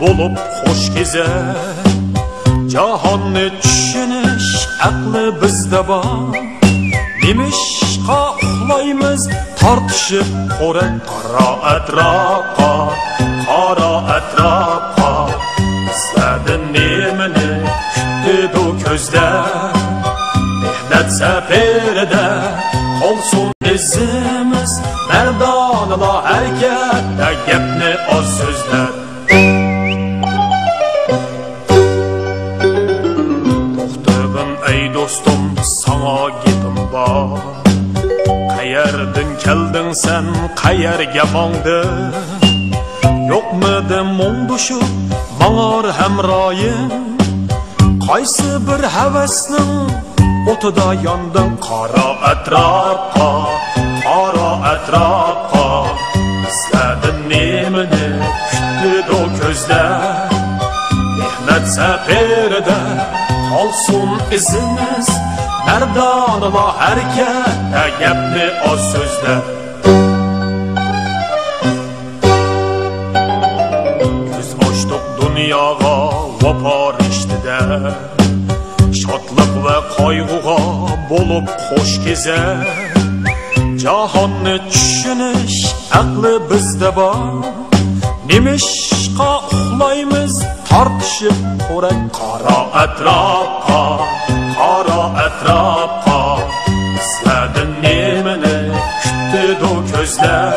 Bulup hoş gezer Cahanı düşünüş aklı bizde var Nimişqa uxlaymiz tartışıp qara atrafqa Bizlerden nemini küttü bu közler Mehnat seferide qolsun izimiz mardonala harakatda gapni oz so'zlar to'xtag'in ey do'stim sana gapim bor qayerdan kelding sen qayerga mongding yo'qmidi mungdushu mang'or hamroyim qaysi bir havasning o'tida yonding qora atrofga izladin nemini kutdi o ko'zlar mehnat safarida qolsin izimiz mardonala harakatda gapni oz so'zlar ko'z ochdik dunyoga vafo rishtida shodlik va qayg'uga bo'lib xo'sh kezar jahonni tushunish aqli bizda bor nimishqa uxlaymiz tortishib qo'rak qora atrofga izladin nemini kutdi o ko'zlar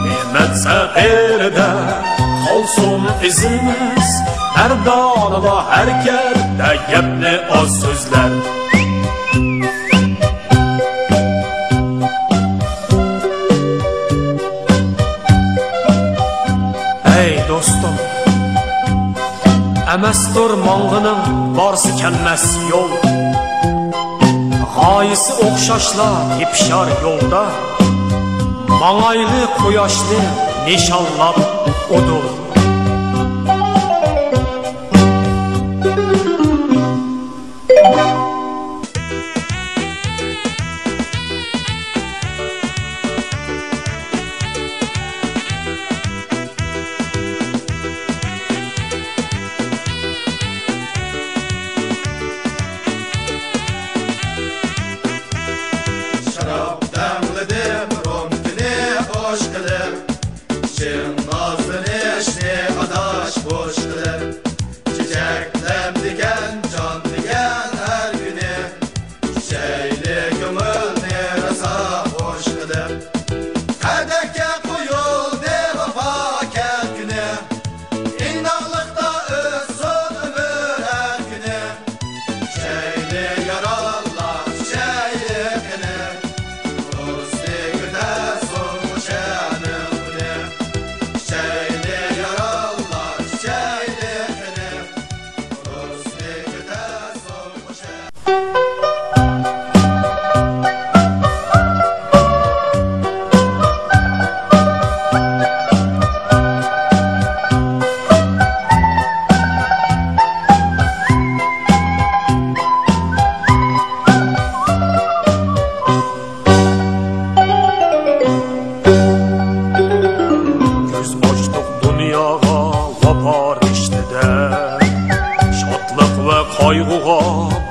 mehnat safarida qolsin izimiz mardonala harakatda gapni oz so'zlar ey do'stim amastur mong'ining borsi kelmas yo'l g'oyisi o'xshashlar tepishar yo'lda mang'ayli quyoshni nishonlab o'dur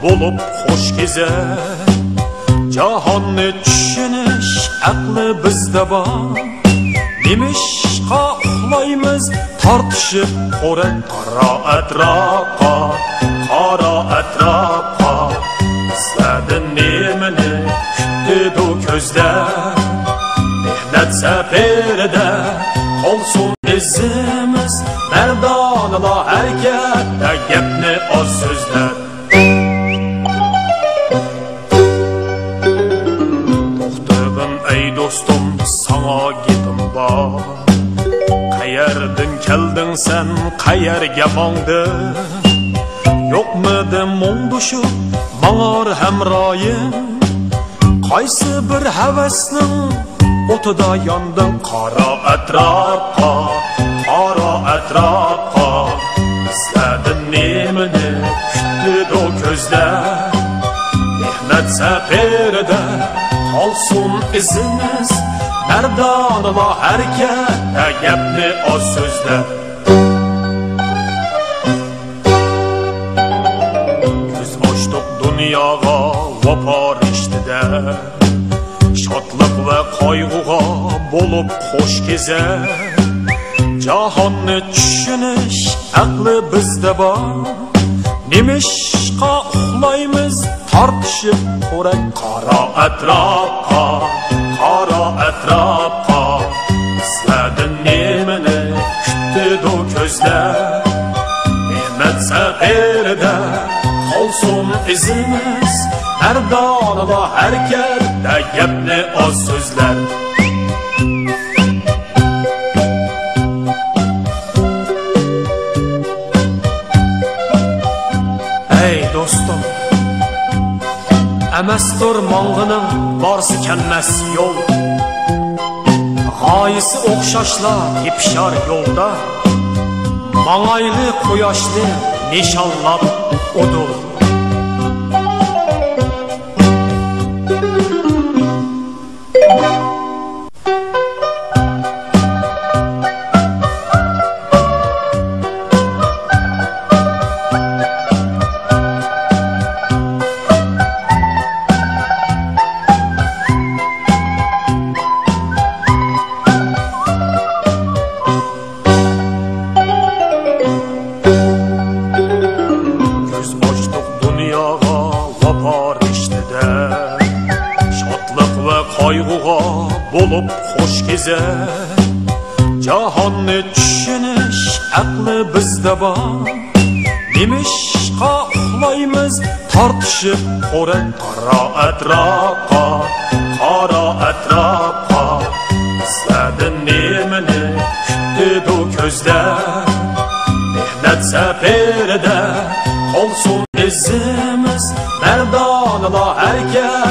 bo'lib xo'sh kezar jahonni tushunish aqli bizda bor nimishqa uxlaymiz tortishib qo'rak qora atrofga izladin nemini kutdi o ko'zlar mehnat safarida qolsin izimiz mardonala harakatda gapni oz so'zlar do'stim sana gapim bor qayerdan kelding sen qayerga mongding yo'qmidi mungdushu mang'or hamroyim qaysi bir havasning o'tida yonding qora atrofga izladin nemini kutdi o ko'zlar mehnat safarida qolsin izimiz mardonala harakatda gapni oz so'zlar ko'z ochdik dunyoga vafo rishtida shodlik va qayg'uga bo'lib xo'sh kezar jahonni tushunish aqli bizda bor Nimishqa uxlaymiz tartishib qo'rak qara atrofqa izladin nemini kutdi ko'zlar ne'mat safarida qolsin izimiz har donada harakatda gapni oz so'zlar ey do'stim emasdir mong'ining borsi kelmas yo'l g'oyisi o'xshashlar tepishar yo'lda mang'ayli quyoshni nishonlab udul Bulup hoş gezer Cahonni tushunish aqli bizda bor Nimishqa uxlaymiz tortishib qo'rak qara atrofqa izladin nemini kutdi ko'zlar mehnat safarida qolsin izimiz mardonlar harakat